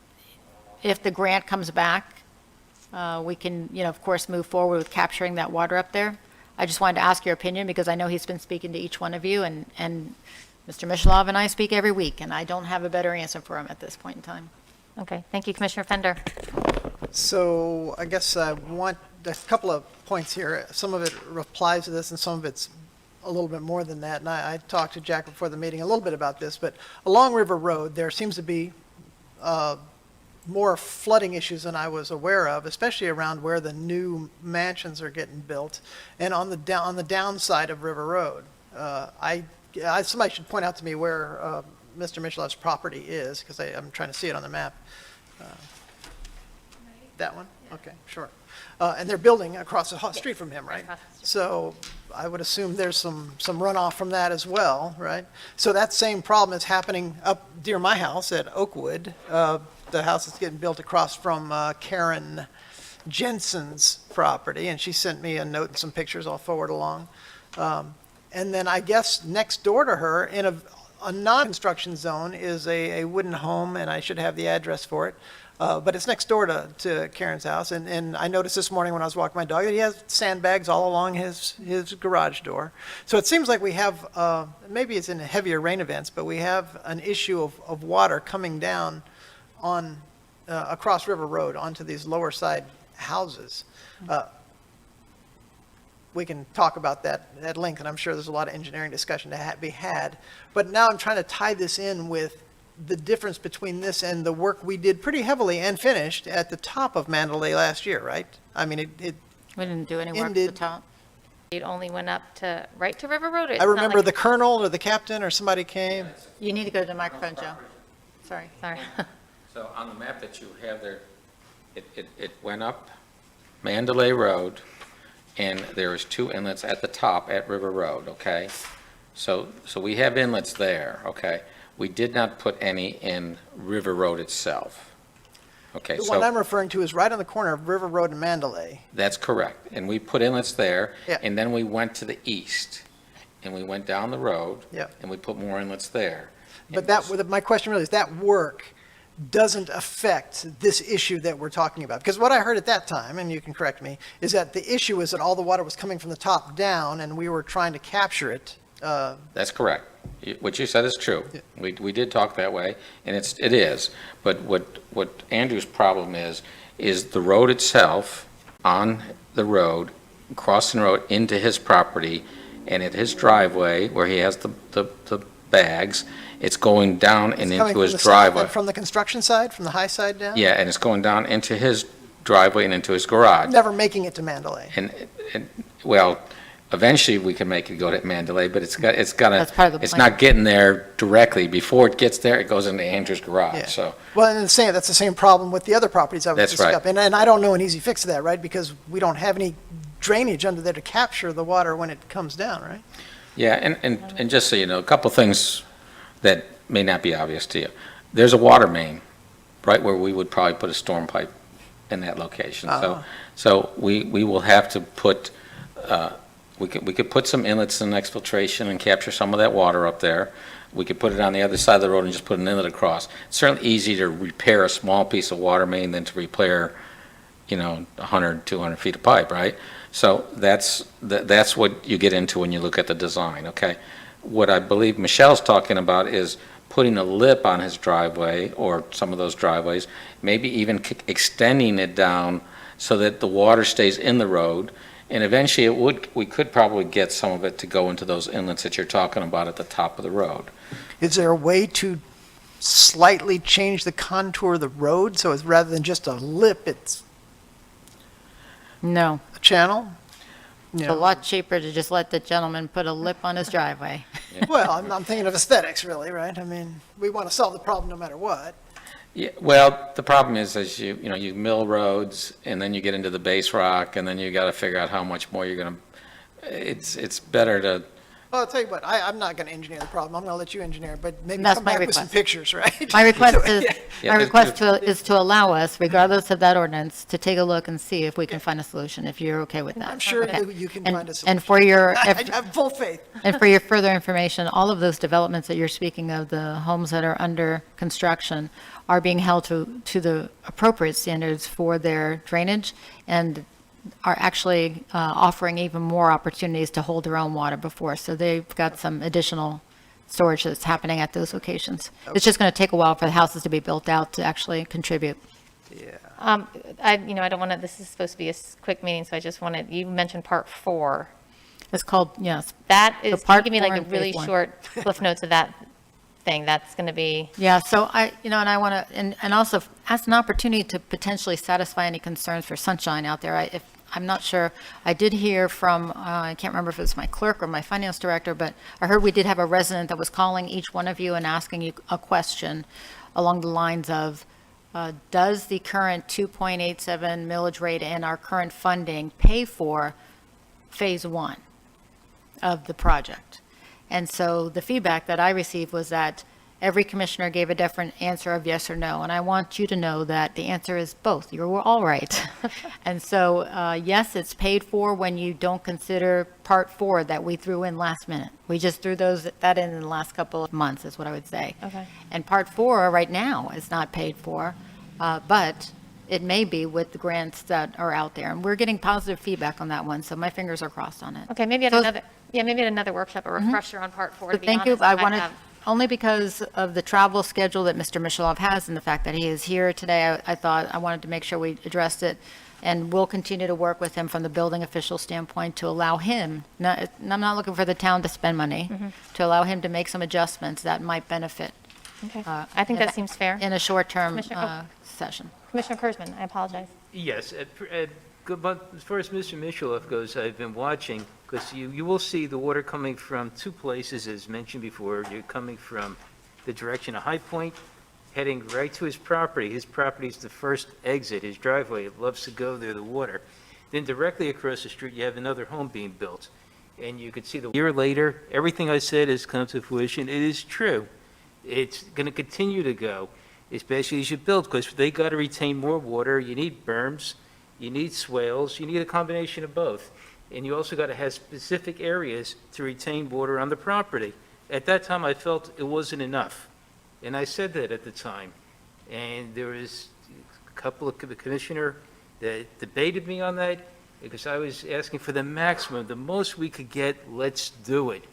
[SPEAKER 9] if the grant comes back, we can, of course, move forward with capturing that water up there. I just wanted to ask your opinion because I know he's been speaking to each one of you, and Mr. Mishalov and I speak every week, and I don't have a better answer for him at this point in time.
[SPEAKER 1] Okay, thank you, Commissioner Fender.
[SPEAKER 7] So I guess I want a couple of points here. Some of it replies to this and some of it's a little bit more than that. And I talked to Jack before the meeting a little bit about this, but along River Road, there seems to be more flooding issues than I was aware of, especially around where the new mansions are getting built and on the downside of River Road. Somebody should point out to me where Mr. Michelov's property is, because I'm trying to see it on the map. That one? Okay, sure. And they're building across the street from him, right? So I would assume there's some runoff from that as well, right? So that same problem is happening up near my house at Oakwood, the house that's getting built across from Karen Jensen's property, and she sent me a note and some pictures I'll forward along. And then I guess next door to her in a non-construction zone is a wooden home, and I should have the address for it. But it's next door to Karen's house, and I noticed this morning when I was walking my dog that he has sandbags all along his garage door. So it seems like we have, maybe it's in heavier rain events, but we have an issue of water coming down on across River Road onto these lower side houses. We can talk about that at length, and I'm sure there's a lot of engineering discussion to be had. But now I'm trying to tie this in with the difference between this and the work we did pretty heavily and finished at the top of Mandalay last year, right? I mean, it
[SPEAKER 9] We didn't do any work at the
[SPEAKER 7] ended-
[SPEAKER 9] top.
[SPEAKER 1] It only went up to, right to River Road? It's
[SPEAKER 7] I
[SPEAKER 1] not
[SPEAKER 7] remember
[SPEAKER 1] like-
[SPEAKER 7] the colonel or the captain or somebody came.
[SPEAKER 9] You need to go to the microphone, Joe. Sorry.
[SPEAKER 1] Sorry.
[SPEAKER 10] So on the map that you have there, it went up Mandalay Road, and there was 2 inlets at the top at River Road, okay? So we have inlets there, okay? We did not put any in River Road itself. Okay,
[SPEAKER 7] The one
[SPEAKER 10] so
[SPEAKER 7] I'm referring to is right on the corner of River Road and Mandalay.
[SPEAKER 10] that's correct. And we put inlets there,
[SPEAKER 7] Yeah.
[SPEAKER 10] and then we went to the east. and we went down the road.
[SPEAKER 7] Yeah.
[SPEAKER 10] And we put more inlets there.
[SPEAKER 7] But my question really is, that work doesn't affect this issue that we're talking about? Because what I heard at that time, and you can correct me, is that the issue is that all the water was coming from the top down, and we were trying to capture it.
[SPEAKER 10] That's correct. What you said is true.
[SPEAKER 7] Yeah.
[SPEAKER 10] We did talk that way, and it is. But what Andrew's problem is the road itself, on the road, crossing the road into his property, and at his driveway, where he has the bags, it's going down and
[SPEAKER 7] It's coming
[SPEAKER 10] into
[SPEAKER 7] from
[SPEAKER 10] his
[SPEAKER 7] the side-
[SPEAKER 10] driveway.
[SPEAKER 7] From the construction side, from the high side down?
[SPEAKER 10] Yeah, and it's going down into his driveway and into his garage.
[SPEAKER 7] Never making it to Mandalay.
[SPEAKER 10] And well, eventually we can make it go to Mandalay, but it's
[SPEAKER 9] That's part of the
[SPEAKER 10] it's
[SPEAKER 9] plan.
[SPEAKER 10] not getting there directly. Before it gets there, it goes into Andrew's
[SPEAKER 7] Yeah.
[SPEAKER 10] garage, so.
[SPEAKER 7] Well, and that's the same problem with the other properties I was
[SPEAKER 10] That's right.
[SPEAKER 7] discussing. And I don't know an easy fix to that, right? Because we don't have any drainage under there to capture the water when it comes down, right?
[SPEAKER 10] Yeah, and just so you know, a couple things that may not be obvious to you. There's a water main right where we would probably put a storm pipe in that location. So we will have to put, we could put some inlets and exfiltration and capture some of that water up there. We could put it on the other side of the road and just put an inlet across. It's certainly easier to repair a small piece of water main than to repair, 100, 200 feet of pipe, right? So that's what you get into when you look at the design, okay? What I believe Michelle's talking about is putting a lip on his driveway, or some of those driveways, maybe even extending it down so that the water stays in the road, and eventually we could probably get some of it to go into those inlets that you're talking about at the top of the road.
[SPEAKER 7] Is there a way to slightly change the contour of the road so it's rather than just a lip, it's
[SPEAKER 9] No,
[SPEAKER 7] a channel?
[SPEAKER 9] it's a lot cheaper to just let the gentleman put a lip on his driveway.
[SPEAKER 7] Well, I'm thinking of aesthetics, really, right? I mean, we want to solve the problem no matter what.
[SPEAKER 10] Yeah, well, the problem is you mill roads, and then you get into the base rock, and then you got to figure out how much more you're going to, it's better to,
[SPEAKER 7] Well, I'll tell you what, I'm not going to engineer the problem. I'm going to let you engineer, but maybe
[SPEAKER 9] That's
[SPEAKER 7] come
[SPEAKER 9] my
[SPEAKER 7] back with some
[SPEAKER 9] request.
[SPEAKER 7] pictures, right?
[SPEAKER 9] My request is,
[SPEAKER 10] Yeah,
[SPEAKER 9] my
[SPEAKER 10] it-
[SPEAKER 9] request is to allow us, regardless of that ordinance, to take a look and see if we can find a solution, if you're okay with that.
[SPEAKER 7] I'm sure
[SPEAKER 9] Okay.
[SPEAKER 7] that you can
[SPEAKER 9] And-
[SPEAKER 7] find a solution.
[SPEAKER 9] And for your,
[SPEAKER 7] I have full faith.
[SPEAKER 9] and for your further information, all of those developments that you're speaking of, the homes that are under construction, are being held to the appropriate standards for their drainage, and are actually offering even more opportunities to hold their own water before. So they've got some additional storage that's happening at those locations. It's just going to take a while for the houses to be built out to actually contribute.
[SPEAKER 1] I don't want to, this is supposed to be a quick meeting, so I just wanted, you mentioned part 4.
[SPEAKER 9] It's called, yes.
[SPEAKER 1] That
[SPEAKER 9] So
[SPEAKER 1] is, can you
[SPEAKER 9] part
[SPEAKER 1] give me
[SPEAKER 9] 4
[SPEAKER 1] like a
[SPEAKER 9] and
[SPEAKER 1] really
[SPEAKER 9] phase 1.
[SPEAKER 1] short cliff notes of that thing? That's going to be,
[SPEAKER 9] Yeah, so and I want to, and also as an opportunity to potentially satisfy any concerns for Sunshine out there. I'm not sure, I did hear from, I can't remember if it was my clerk or my finance director, but I heard we did have a resident that was calling each one of you and asking you a question along the lines of, does the current 2.87 millage rate and our current funding pay for phase 1 of the project? And so the feedback that I received was that every commissioner gave a different answer of yes or no. And I want you to know that the answer is both. You're all right. And so, yes, it's paid for when you don't consider part 4 that we threw in last minute. We just threw that in the last couple of months, is what I would say.
[SPEAKER 1] Okay.
[SPEAKER 9] And part 4 right now is not paid for, but it may be with the grants that are out there. And we're getting positive feedback on that one, so my fingers are crossed on it.
[SPEAKER 1] okay, maybe at
[SPEAKER 9] So-
[SPEAKER 1] another workshop, a refresher on part 4, to
[SPEAKER 9] So
[SPEAKER 1] be
[SPEAKER 9] thank you.
[SPEAKER 1] honest.
[SPEAKER 9] I wanted,
[SPEAKER 1] have-
[SPEAKER 9] only because of the travel schedule that Mr. Michelov has and the fact that he is here today, I thought I wanted to make sure we addressed it. And we'll continue to work with him from the building official standpoint to allow him, and I'm not looking for the town to spend money, to allow him to make some adjustments that might benefit.
[SPEAKER 1] Okay. I think that seems fair.
[SPEAKER 9] In a short-term
[SPEAKER 1] Commissioner-
[SPEAKER 9] session.
[SPEAKER 1] Commissioner Kurzman, I apologize.
[SPEAKER 11] Yes, but as far as Mr. Michelov goes, I've been watching, because you will see the water coming from 2 places, as mentioned before. You're coming from the direction of High Point, heading right to his property. His property is the first exit, his driveway. It loves to go there, the water. Then directly across the street, you have another home being built. And you can see a year later, everything I said has come to fruition. It is true. It's going to continue to go, especially as you build, because they got to retain more water. You need berms, you need swales, you need a combination of both. and you also got to have specific areas to retain water on the property. At that time, I felt it wasn't enough, and I said that at the time. And there was a couple of the commissioner that debated me on that, because I was asking for the maximum, the most we could get, let's do it.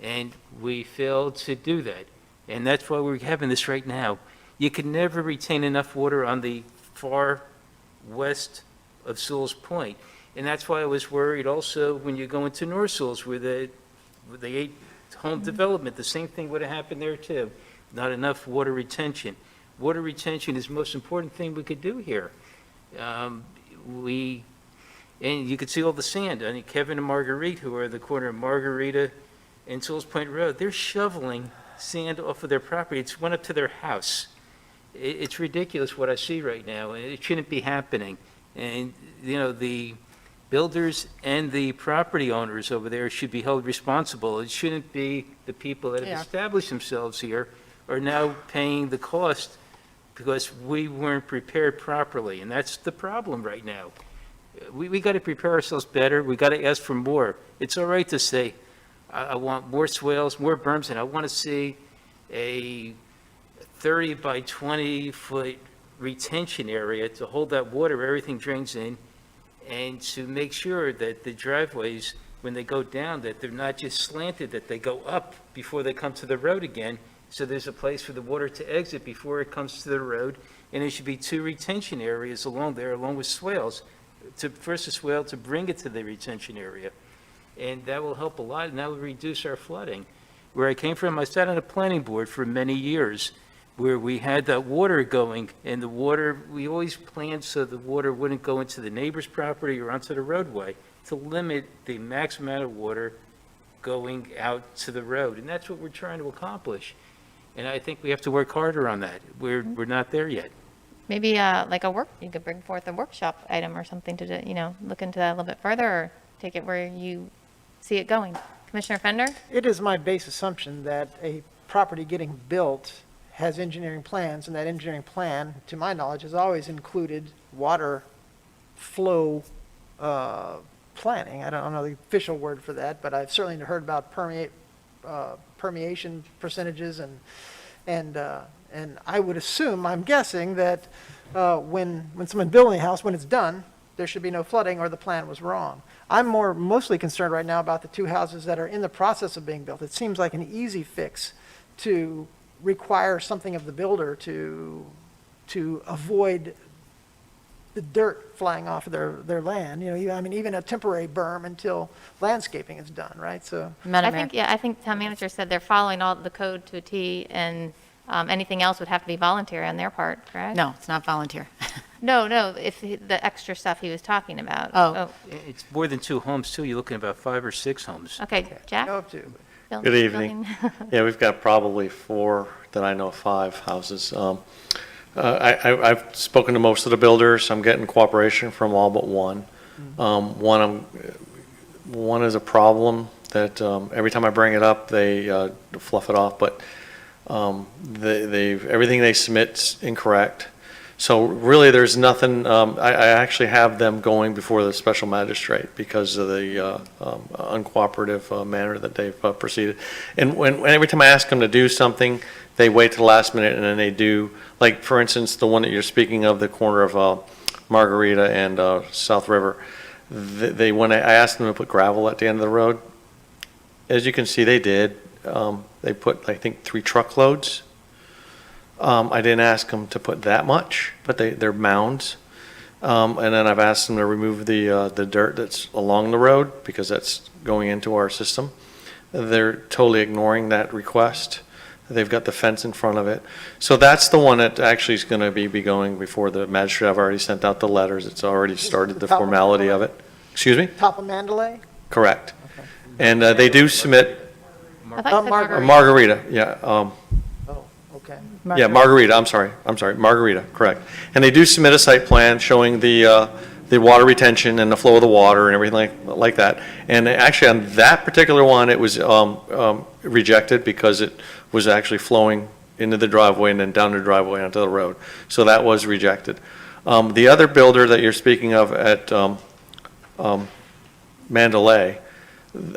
[SPEAKER 11] And we failed to do that. And that's why we're having this right now. You can never retain enough water on the far west of Sewalls Point. And that's why I was worried also when you go into North Sewalls with the 8-home development, the same thing would have happened there too. Not enough water retention. Water retention is the most important thing we could do here. And you could see all the sand. I mean, Kevin and Marguerite, who are at the corner of Margarita and Sewalls Point Road, they're shoveling sand off of their property. It's went up to their house. It's ridiculous what I see right now, and it shouldn't be happening. And, you know, the builders and the property owners over there should be held responsible. It shouldn't be the people that have established themselves here are now paying the cost because we weren't prepared properly, and that's the problem right now. We got to prepare ourselves better. We got to ask for more. It's all right to say, I want more swales, more berms, and I want to see a 30 by 20 foot retention area to hold that water where everything drains in, and to make sure that the driveways, when they go down, that they're not just slanted, that they go up before they come to the road again. So there's a place for the water to exit before it comes to the road, and there should be 2 retention areas along there, along with swales, to first a swale to bring it to the retention area. And that will help a lot, and that will reduce our flooding. Where I came from, I sat on a planning board for many years, where we had that water going, and the water, we always planned so the water wouldn't go into the neighbor's property or onto the roadway, to limit the max amount of water going out to the road. And that's what we're trying to accomplish. And I think we have to work harder on that. We're not there yet.
[SPEAKER 1] Maybe you could bring forth a workshop item or something to, look into that a little bit further, or take it where you see it going. Commissioner Fender?
[SPEAKER 7] It is my base assumption that a property getting built has engineering plans, and that engineering plan, to my knowledge, has always included water flow planning. I don't know the official word for that, but I've certainly heard about permeation percentages, and I would assume, I'm guessing, that when someone building a house, when it's done, there should be no flooding, or the plan was wrong. I'm mostly concerned right now about the 2 houses that are in the process of being built. It seems like an easy fix to require something of the builder to avoid the dirt flying off of their land. Even a temporary berm until landscaping is done, right? So
[SPEAKER 1] I think town manager said they're following all the code to a T, and anything else would have to be voluntary on their part, correct?
[SPEAKER 9] No, it's not volunteer.
[SPEAKER 1] No, if the extra stuff he was talking about.
[SPEAKER 9] Oh.
[SPEAKER 11] It's more than 2 homes, too. You're looking at about 5 or 6 homes.
[SPEAKER 1] Okay, Jack?
[SPEAKER 7] go up to.
[SPEAKER 12] Good evening. Yeah, we've got probably 4 that I know of, 5 houses. I've spoken to most of the builders. I'm getting cooperation from all but one. One is a problem that every time I bring it up, they fluff it off, but everything they submit's incorrect. So really, there's nothing, I actually have them going before the special magistrate because of the uncooperative manner that they've proceeded. And every time I ask them to do something, they wait to the last minute, and then they do, like, for instance, the one that you're speaking of, the corner of Margarita and South River. When I asked them to put gravel at the end of the road, as you can see, they did. They put, I think, 3 truckloads. I didn't ask them to put that much, but they're mounds. And then I've asked them to remove the dirt that's along the road because that's going into our system. They're totally ignoring that request. They've got the fence in front of it. So that's the one that actually is going to be going before the magistrate. I've already sent out the letters. It's already started the formality of it. Excuse me?
[SPEAKER 7] Top of Mandalay?
[SPEAKER 12] Correct. Okay. And they do submit
[SPEAKER 1] I thought you said Margarita.
[SPEAKER 12] Margarita, yeah.
[SPEAKER 7] Okay.
[SPEAKER 12] Yeah, Margarita, I'm sorry, Margarita, correct. And they do submit a site plan showing the water retention and the flow of the water and everything like that. And actually on that particular one, it was rejected because it was actually flowing into the driveway and then down the driveway onto the road. So that was rejected. The other builder that you're speaking of at Mandalay.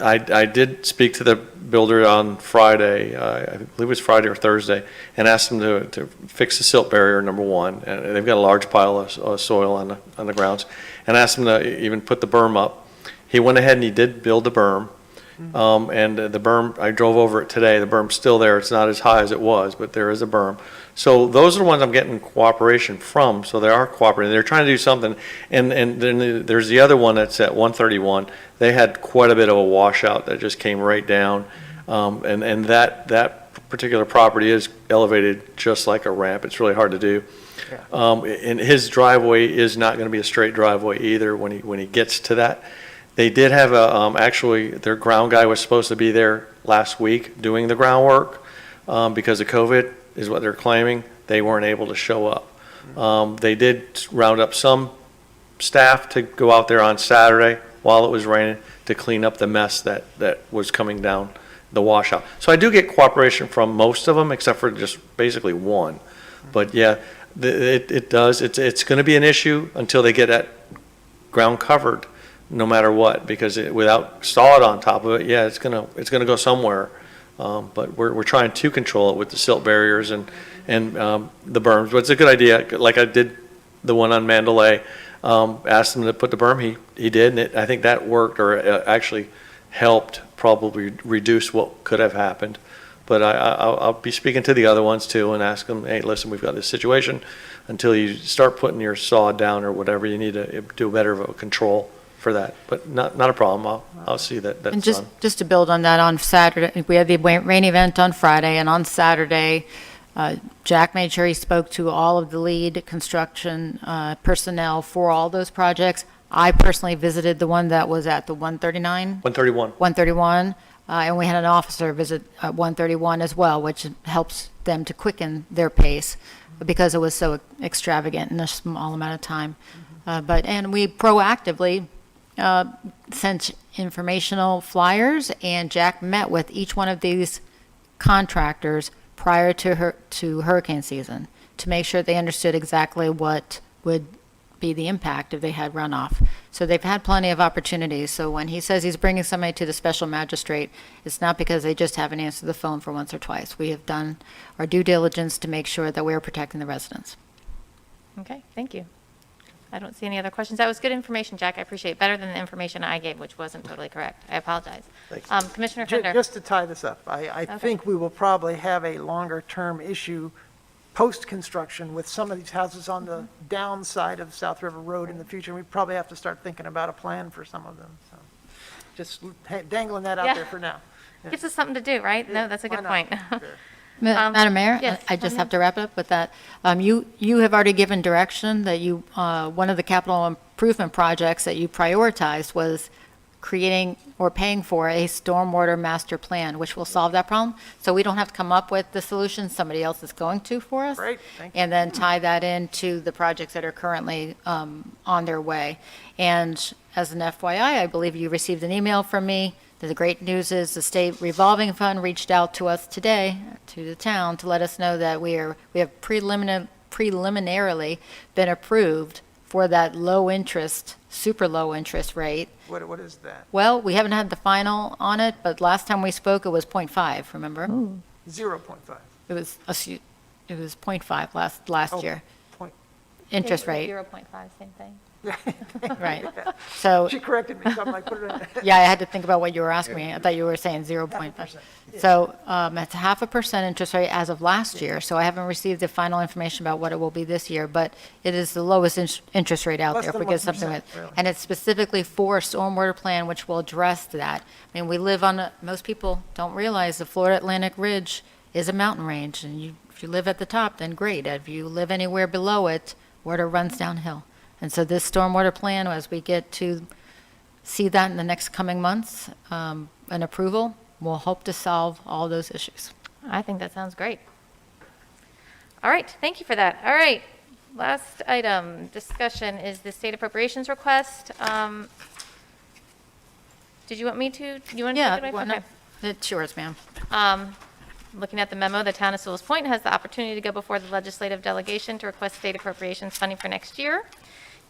[SPEAKER 12] I did speak to the builder on Friday, I believe it was Friday or Thursday, and asked them to fix the silt barrier, number one. And they've got a large pile of soil on the grounds, and asked them to even put the berm up. He went ahead and he did build the berm. And the berm, I drove over it today, the berm's still there. It's not as high as it was, but there is a berm. So those are the ones I'm getting cooperation from, so they are cooperating. They're trying to do something. And then there's the other one that's at 131. They had quite a bit of a washout that just came right down. And that particular property is elevated just like a ramp. It's really hard to do. And his driveway is not going to be a straight driveway either when he gets to that. They did have actually, their ground guy was supposed to be there last week doing the groundwork. Because of COVID is what they're claiming. They weren't able to show up. They did round up some staff to go out there on Saturday while it was raining to clean up the mess that was coming down the washout. So I do get cooperation from most of them except for just basically one. But yeah, it does. It's going to be an issue until they get that ground covered, no matter what, because without solid on top of it, yeah, it's gonna go somewhere. But we're trying to control it with the silt barriers and the berms. But it's a good idea. Like I did the one on Mandalay, asked him to put the berm. He did, and I think that worked, or actually helped probably reduce what could have happened. But I'll be speaking to the other ones too and ask them, hey, listen, we've got this situation. Until you start putting your saw down or whatever, you need to do better of a control for that. But not a problem. I'll see that's
[SPEAKER 9] And
[SPEAKER 12] done.
[SPEAKER 9] just to build on that, on Saturday, we had the rain event on Friday, and on Saturday, Jack made sure he spoke to all of the lead construction personnel for all those projects. I personally visited the one that was at the 139.
[SPEAKER 12] 131.
[SPEAKER 9] 131, and we had an officer visit 131 as well, which helps them to quicken their pace because it was so extravagant in a small amount of time. And we proactively sent informational flyers, and Jack met with each one of these contractors prior to hurricane season to make sure they understood exactly what would be the impact if they had runoff. So they've had plenty of opportunities. So when he says he's bringing somebody to the special magistrate, it's not because they just haven't answered the phone for once or twice. We have done our due diligence to make sure that we are protecting the residents.
[SPEAKER 1] Okay, thank you. I don't see any other questions. That was good information, Jack. I appreciate it. Better than the information I gave, which wasn't totally correct. I apologize. Commissioner Fender.
[SPEAKER 7] Just to tie this up, I think we will probably have a longer-term issue post-construction with some of these houses on the downside of South River Road in the future. We probably have to start thinking about a plan for some of them. So just dangling that out
[SPEAKER 1] Yeah.
[SPEAKER 7] there for now.
[SPEAKER 1] Gives us something to do, right? No, that's a good
[SPEAKER 7] Why
[SPEAKER 1] point.
[SPEAKER 7] not? Sure.
[SPEAKER 9] Madam Mayor,
[SPEAKER 1] yes,
[SPEAKER 9] I just
[SPEAKER 1] go
[SPEAKER 9] have to wrap it up with that. You have already given direction that one of the capital improvement projects that you prioritized was creating or paying for a stormwater master plan, which will solve that problem. So we don't have to come up with the solution, somebody else is going to for us.
[SPEAKER 7] Great, thank you.
[SPEAKER 9] And then tie that into the projects that are currently on their way. And as an FYI, I believe you received an email from me. The great news is the state revolving fund reached out to us today, to the town, to let us know that we have preliminarily been approved for that low interest, super low interest rate.
[SPEAKER 7] What is that?
[SPEAKER 9] Well, we haven't had the final on it, but last time we spoke, it was 0.5, remember?
[SPEAKER 7] 0.5.
[SPEAKER 9] It was 0.5 last year,
[SPEAKER 7] Point.
[SPEAKER 9] interest rate,
[SPEAKER 1] 0.5, same thing.
[SPEAKER 9] right. So,
[SPEAKER 7] She corrected me, so I'm like, put it in.
[SPEAKER 9] yeah, I had to think about what you were asking me. I thought you were saying 0.5. So it's 0.5% interest rate as of last year, so I haven't received the final information about what it will be this year, but it is the lowest interest rate out
[SPEAKER 7] Less
[SPEAKER 9] there
[SPEAKER 7] than
[SPEAKER 9] for get something
[SPEAKER 7] 1%,
[SPEAKER 9] with.
[SPEAKER 7] really.
[SPEAKER 9] And it's specifically for a stormwater plan, which will address that. I mean, we live on, most people don't realize the Florida Atlantic Ridge is a mountain range, and if you live at the top, then great. If you live anywhere below it, water runs downhill. And so this stormwater plan, as we get to see that in the next coming months, an approval, will hope to solve all those issues.
[SPEAKER 1] I think that sounds great. All right, thank you for that. All right, last item, discussion is the state appropriations request. Did you want me to? You want to
[SPEAKER 9] Yeah,
[SPEAKER 1] take it away?
[SPEAKER 9] well, no,
[SPEAKER 1] Okay.
[SPEAKER 9] it's yours, ma'am.
[SPEAKER 1] Looking at the memo, the town of Sewalls Point has the opportunity to go before the legislative delegation to request state appropriations funding for next year.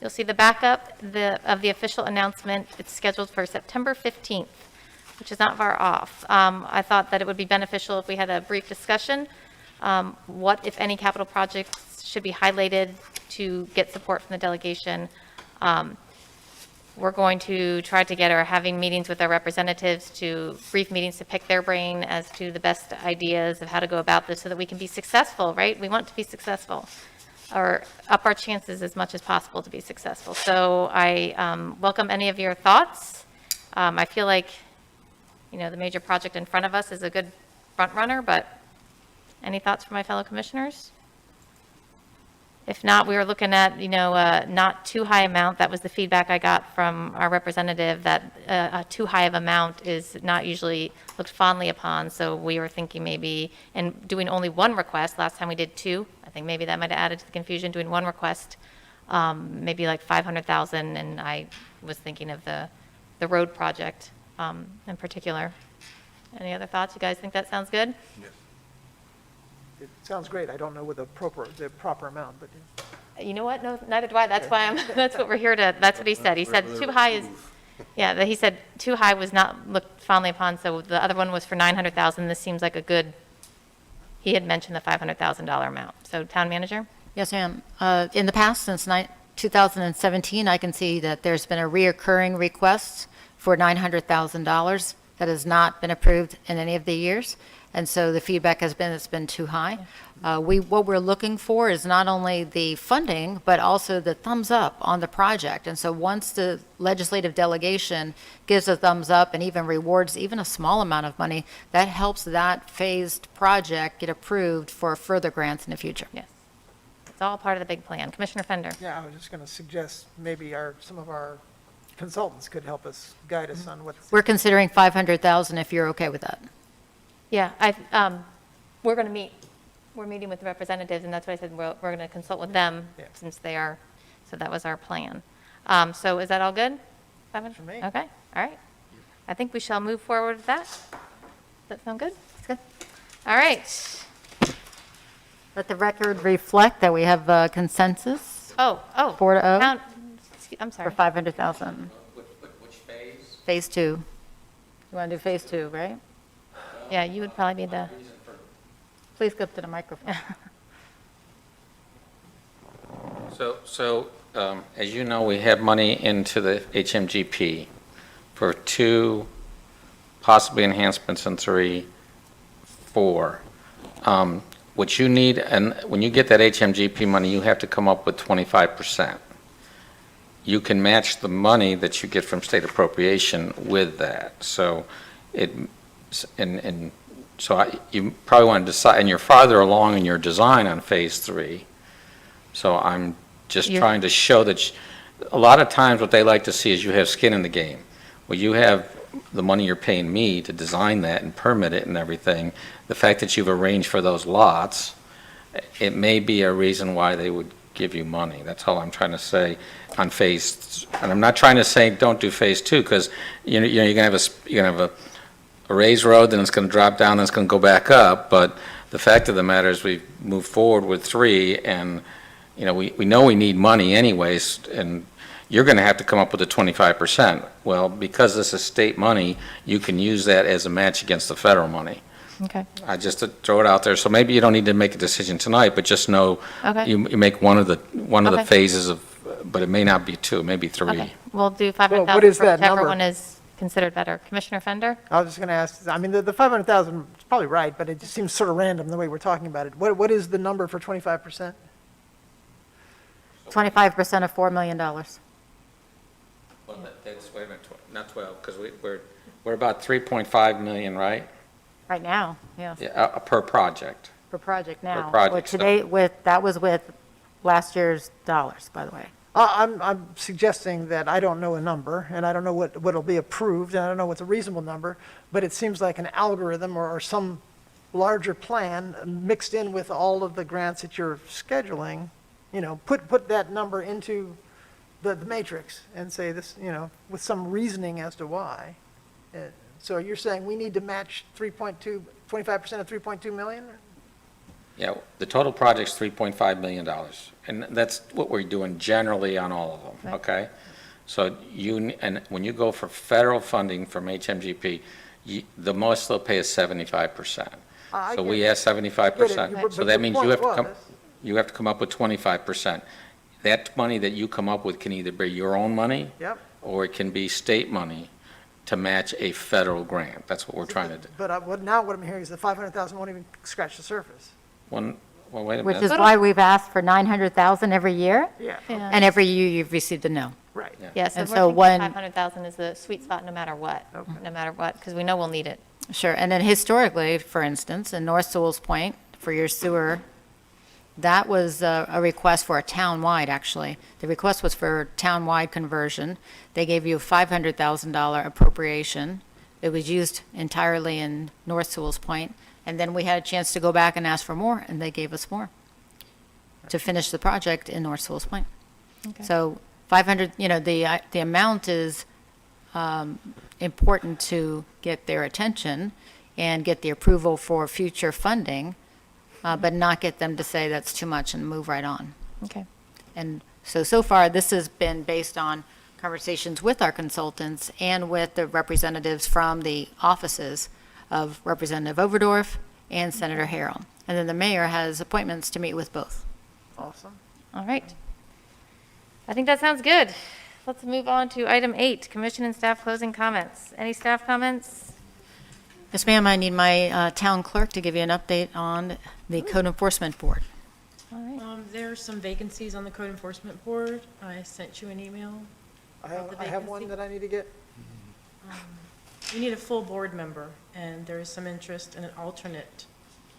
[SPEAKER 1] You'll see the backup of the official announcement. It's scheduled for September 15th, which is not far off. I thought that it would be beneficial if we had a brief discussion. What, if any, capital projects should be highlighted to get support from the delegation? We're going to try to get or having meetings with our representatives to brief meetings to pick their brain as to the best ideas of how to go about this so that we can be successful, right? We want to be successful or up our chances as much as possible to be successful. So I welcome any of your thoughts. I feel like, the major project in front of us is a good front runner, but any thoughts from my fellow commissioners? If not, we were looking at, not too high amount. That was the feedback I got from our representative, that a too high of amount is not usually looked fondly upon. So we were thinking maybe, and doing only one request, last time we did two, I think maybe that might have added to the confusion, doing one request, maybe like 500,000, and I was thinking of the road project in particular. Any other thoughts? You guys think that sounds good?
[SPEAKER 7] It sounds great. I don't know what the proper amount, but
[SPEAKER 1] You know what? No, neither do I. That's why that's what we're here to, that's what he said. He said too high is, yeah, he said too high was not looked fondly upon, so the other one was for 900,000. This seems like a good, he had mentioned the $500,000 amount. So town manager?
[SPEAKER 9] Yes, ma'am. In the past, since 2017, I can see that there's been a reoccurring request for $900,000 that has not been approved in any of the years. And so the feedback has been it's been too high. What we're looking for is not only the funding, but also the thumbs up on the project. And so once the legislative delegation gives a thumbs up and even rewards even a small amount of money, that helps that phased project get approved for further grants in the future.
[SPEAKER 1] Yes. It's all part of the big plan. Commissioner Fender?
[SPEAKER 7] yeah, I was just going to suggest maybe some of our consultants could help us, guide us on what's.
[SPEAKER 9] We're considering $500,000 if you're okay with that.
[SPEAKER 1] Yeah, we're going to meet. We're meeting with the representatives, and that's what I said, we're going to consult with them
[SPEAKER 7] Yeah.
[SPEAKER 1] since they are, so that was our plan. So is that all good?
[SPEAKER 7] For me.
[SPEAKER 1] Okay, all right. I think we shall move forward with that. Does that sound good? Good. All right.
[SPEAKER 9] Let the record reflect that we have consensus
[SPEAKER 1] Oh.
[SPEAKER 9] 4-0
[SPEAKER 1] Town- I'm
[SPEAKER 9] for
[SPEAKER 1] sorry.
[SPEAKER 9] $500,000.
[SPEAKER 10] Which phase?
[SPEAKER 9] Phase 2. You want to do phase 2, right?
[SPEAKER 1] Yeah, you would probably be the,
[SPEAKER 9] Please go up to the microphone.
[SPEAKER 10] So, as you know, we have money into the HMGP for 2, possibly enhancements, and 3, 4. What you need, and when you get that HMGP money, you have to come up with 25%. You can match the money that you get from state appropriation with that. So you probably want to decide, and you're farther along in your design on phase 3. So I'm just trying to show that a lot of times what they like to see is you have skin in the game. Well, you have the money you're paying me to design that and permit it and everything. The fact that you've arranged for those lots, it may be a reason why they would give you money. That's all I'm trying to say on phase, and I'm not trying to say don't do phase 2, because you're going to have a raised road, then it's going to drop down, then it's going to go back up. But the fact of the matter is we've moved forward with 3, and we know we need money anyways, and you're going to have to come up with the 25%. Well, because this is state money, you can use that as a match against the federal money.
[SPEAKER 1] okay.
[SPEAKER 10] I just to throw it out there. So maybe you don't need to make a decision tonight, but just know
[SPEAKER 1] Okay.
[SPEAKER 10] you make one of the
[SPEAKER 1] Okay.
[SPEAKER 10] phases of, but it may not be 2, maybe 3.
[SPEAKER 1] Okay, we'll do 500,000
[SPEAKER 7] what is
[SPEAKER 1] for
[SPEAKER 7] that
[SPEAKER 1] whichever
[SPEAKER 7] number?
[SPEAKER 1] one is considered better. Commissioner Fender?
[SPEAKER 7] I was just going to ask, I mean, the 500,000 is probably right, but it just seems sort of random the way we're talking about it. What is the number for 25%?
[SPEAKER 9] 25% of $4 million.
[SPEAKER 10] Well, that's, wait a minute, not 12, because we're about 3.5 million, right?
[SPEAKER 9] Right now, yes,
[SPEAKER 10] Yeah, per project.
[SPEAKER 9] per project now.
[SPEAKER 10] project,
[SPEAKER 9] Well,
[SPEAKER 10] so-
[SPEAKER 9] today, that was with last year's dollars, by the way.
[SPEAKER 7] I'm suggesting that I don't know a number, and I don't know what'll be approved, and I don't know what's a reasonable number, but it seems like an algorithm or some larger plan mixed in with all of the grants that you're scheduling, put that number into the matrix and say this, with some reasoning as to why. So you're saying we need to match 25% of 3.2 million?
[SPEAKER 10] Yeah, the total project's $3.5 million, and that's what we're doing generally on all of them,
[SPEAKER 1] Right.
[SPEAKER 10] okay? So and when you go for federal funding from HMGP, the most they'll pay is 75%.
[SPEAKER 7] I
[SPEAKER 10] So
[SPEAKER 7] get
[SPEAKER 10] we
[SPEAKER 7] it.
[SPEAKER 10] ask
[SPEAKER 7] Get it.
[SPEAKER 10] 75%,
[SPEAKER 7] But
[SPEAKER 10] so
[SPEAKER 7] the
[SPEAKER 10] that means
[SPEAKER 7] point
[SPEAKER 10] you have to
[SPEAKER 7] was-
[SPEAKER 10] you have to come up with 25%. That money that you come up with can either be your own money,
[SPEAKER 7] Yep.
[SPEAKER 10] or it can be state money to match a federal grant. That's what we're trying to do.
[SPEAKER 7] But now what I'm hearing is the 500,000 won't even scratch the surface.
[SPEAKER 10] Well, wait a
[SPEAKER 9] Which
[SPEAKER 10] minute.
[SPEAKER 9] is why we've asked for 900,000 every year,
[SPEAKER 7] Yeah.
[SPEAKER 1] Yeah.
[SPEAKER 9] and every year you've received a no.
[SPEAKER 7] Right.
[SPEAKER 1] Yeah, so
[SPEAKER 9] And
[SPEAKER 1] we're
[SPEAKER 9] so
[SPEAKER 1] thinking
[SPEAKER 9] when-
[SPEAKER 1] 500,000 is the sweet spot no matter what, because we know we'll need it.
[SPEAKER 9] Sure, and then historically, for instance, in North Sewalls Point, for your sewer, that was a request for a town-wide, actually. The request was for town-wide conversion. They gave you a $500,000 appropriation. It was used entirely in North Sewalls Point, and then we had a chance to go back and ask for more, and they gave us more to finish the project in North Sewalls Point.
[SPEAKER 1] Okay.
[SPEAKER 9] So 500, the amount is important to get their attention and get the approval for future funding, but not get them to say that's too much and move right on.
[SPEAKER 1] Okay.
[SPEAKER 9] And so far, this has been based on conversations with our consultants and with the representatives from the offices of Representative Overdorf and Senator Harrell. And then the mayor has appointments to meet with both.
[SPEAKER 7] Awesome.
[SPEAKER 1] All right. I think that sounds good. Let's move on to item 8, commission and staff closing comments. Any staff comments?
[SPEAKER 9] Yes, ma'am, I need my town clerk to give you an update on the Code Enforcement Board.
[SPEAKER 1] All right.
[SPEAKER 2] There are some vacancies on the code enforcement board. I sent you an email.
[SPEAKER 7] I
[SPEAKER 2] About the
[SPEAKER 7] have one
[SPEAKER 2] vacancy?
[SPEAKER 7] that I need to get.
[SPEAKER 2] We need a full board member, and there is some interest in an alternate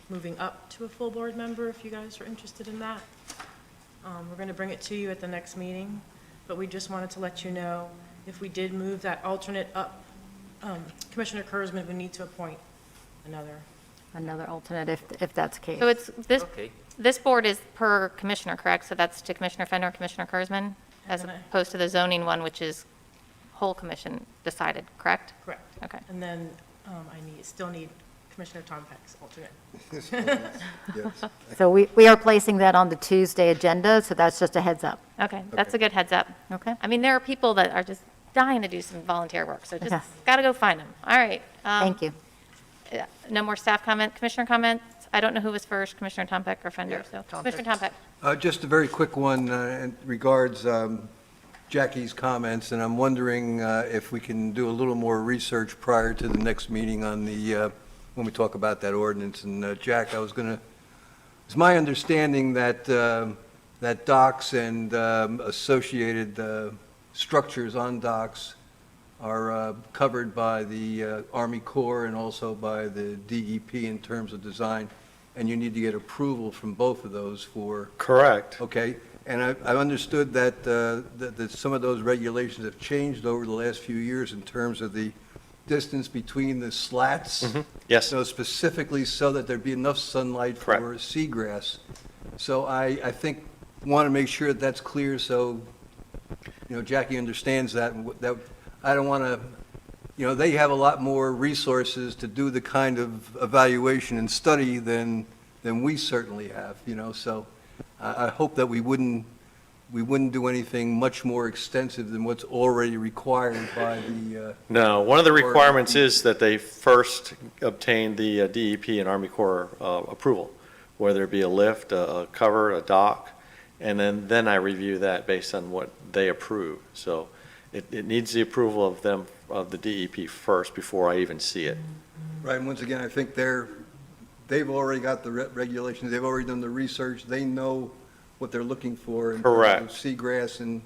[SPEAKER 2] moving up to a full board member, if you guys are interested in that. We're going to bring it to you at the next meeting, but we just wanted to let you know, if we did move that alternate up, Commissioner Kurzman would need to appoint another.
[SPEAKER 9] Another alternate, if that's the case.
[SPEAKER 1] So it's,
[SPEAKER 11] Okay.
[SPEAKER 1] this board is per commissioner, correct? So that's to Commissioner Fender, Commissioner Kurzman, as
[SPEAKER 2] And I-
[SPEAKER 1] opposed to the zoning one, which is whole commission decided, correct?
[SPEAKER 2] Correct.
[SPEAKER 1] Okay.
[SPEAKER 2] And then I still need Commissioner Tom Peck's alternate.
[SPEAKER 8] Yes.
[SPEAKER 9] So we are placing that on the Tuesday agenda, so that's just a heads up,
[SPEAKER 1] Okay, that's a good heads up.
[SPEAKER 9] okay?
[SPEAKER 1] I mean, there are people that are just dying to do some volunteer work, so just
[SPEAKER 9] Yes.
[SPEAKER 1] got to go find them. All right.
[SPEAKER 9] Thank you.
[SPEAKER 1] No more staff comment, commissioner comments? I don't know who was first, Commissioner Tom Peck or Fender,
[SPEAKER 7] Yeah,
[SPEAKER 1] so
[SPEAKER 7] Tom
[SPEAKER 1] Commissioner
[SPEAKER 7] Peck.
[SPEAKER 1] Tom Peck.
[SPEAKER 8] Just a very quick one in regards Jackie's comments, and I'm wondering if we can do a little more research prior to the next meeting on the, when we talk about that ordinance. And Jack, it's my understanding that, that docks and associated structures on docks are covered by the Army Corps and also by the DEP in terms of design, and you need to get approval from both of those for,
[SPEAKER 12] Correct.
[SPEAKER 8] okay? And I understood that, that some of those regulations have changed over the last few years in terms of the distance between the slats.
[SPEAKER 12] Yes.
[SPEAKER 8] So specifically so that there'd be enough sunlight for
[SPEAKER 12] Correct.
[SPEAKER 8] seagrass. So I think, want to make sure that that's clear, so, Jackie understands that, and that, I don't want to, they have a lot more resources to do the kind of evaluation and study than we certainly have, so I hope that we wouldn't do anything much more extensive than what's already required by the,
[SPEAKER 12] No, one of the requirements is that they first obtain the DEP and Army Corps approval, whether it be a lift, a cover, a dock, and then I review that based on what they approve. So it needs the approval of them, of the DEP first before I even see it.
[SPEAKER 8] right, and once again, I think they've already got the regulations, they've already done the research, they know what they're looking for in terms
[SPEAKER 12] Correct.
[SPEAKER 8] of seagrass and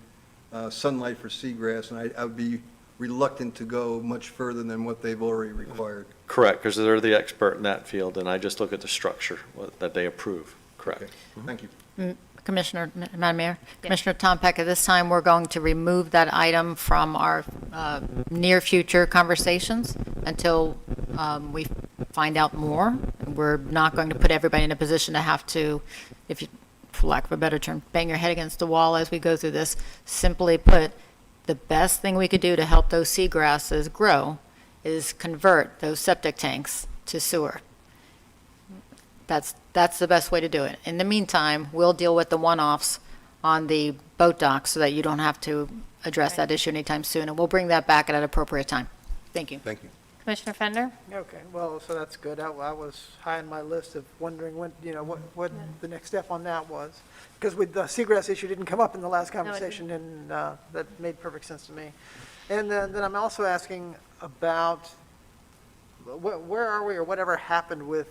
[SPEAKER 8] sunlight for seagrass, and I would be reluctant to go much further than what they've already required.
[SPEAKER 12] Correct, because they're the expert in that field, and I just look at the structure that they approve. Correct.
[SPEAKER 8] Okay, thank you.
[SPEAKER 9] Commissioner, Madam Mayor, Commissioner Tom Peck, at this time, we're going to remove that item from our near future conversations until we find out more. We're not going to put everybody in a position to have to, if you, for lack of a better term, bang your head against the wall as we go through this. Simply put, the best thing we could do to help those seagrasses grow is convert those septic tanks to sewer. That's the best way to do it. In the meantime, we'll deal with the one-offs on the boat docks so that you don't have to address that issue anytime soon, and we'll bring that back at an appropriate time. Thank you.
[SPEAKER 8] Thank you.
[SPEAKER 1] Commissioner Fender?
[SPEAKER 7] Okay, well, so that's good. I was high on my list of wondering when, what the next step on that was. Because with the seagrass issue didn't come up in the last conversation, and that made perfect sense to me. And then I'm also asking about, where are we, or whatever happened with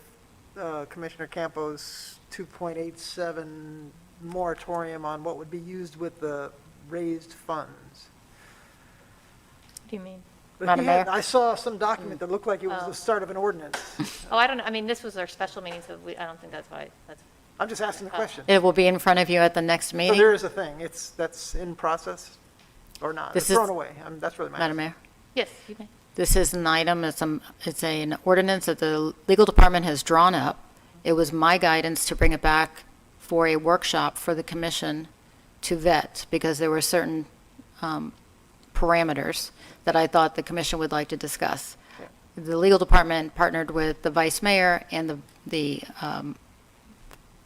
[SPEAKER 7] Commissioner Campo's 2.87 moratorium on what would be used with the raised funds?
[SPEAKER 1] What do you mean?
[SPEAKER 9] Madam Mayor?
[SPEAKER 7] I saw some document that looked like it was the start of an ordinance.
[SPEAKER 1] Oh, I don't know, I mean, this was our special meeting, so I don't think that's why, that's,
[SPEAKER 7] I'm just asking the question.
[SPEAKER 9] It will be in front of you at the next
[SPEAKER 7] So
[SPEAKER 9] meeting.
[SPEAKER 7] there is a thing, that's in process, or not?
[SPEAKER 9] This
[SPEAKER 7] It's
[SPEAKER 9] is-
[SPEAKER 7] thrown away, that's really my.
[SPEAKER 9] Madam Mayor?
[SPEAKER 1] yes, you may.
[SPEAKER 9] This is an item, it's an ordinance that the legal department has drawn up. It was my guidance to bring it back for a workshop for the commission to vet, because there were certain parameters that I thought the commission would like to discuss. The legal department partnered with the vice mayor, and the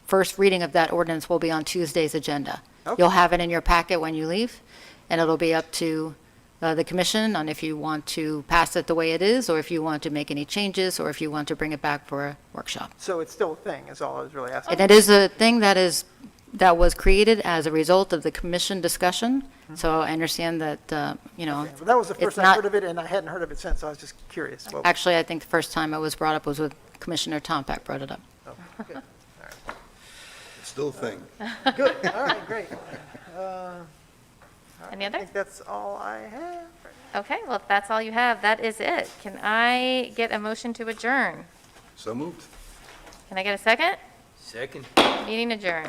[SPEAKER 9] first reading of that ordinance will be on Tuesday's agenda.
[SPEAKER 7] Okay.
[SPEAKER 9] You'll have it in your packet when you leave, and it'll be up to the commission on if you want to pass it the way it is, or if you want to make any changes, or if you want to bring it back for a workshop.
[SPEAKER 7] So it's still a thing, is all I was really asking.
[SPEAKER 9] And it is a thing that was created as a result of the commission discussion, so I understand that,
[SPEAKER 7] Well, that was the
[SPEAKER 9] it's
[SPEAKER 7] first I
[SPEAKER 9] not-
[SPEAKER 7] heard of it, and I hadn't heard of it since, so I was just curious. Well,
[SPEAKER 9] actually, I think the first time it was brought up was with Commissioner Tompak brought it up.
[SPEAKER 7] oh, good.
[SPEAKER 8] It's still a thing.
[SPEAKER 7] Good, all right, great.
[SPEAKER 1] Any
[SPEAKER 7] I
[SPEAKER 1] other?
[SPEAKER 7] think that's all I have.
[SPEAKER 1] Okay, well, if that's all you have, that is it. Can I get a motion to adjourn?
[SPEAKER 8] So moved.
[SPEAKER 1] Can I get a second?
[SPEAKER 11] Second.
[SPEAKER 1] Meeting adjourned.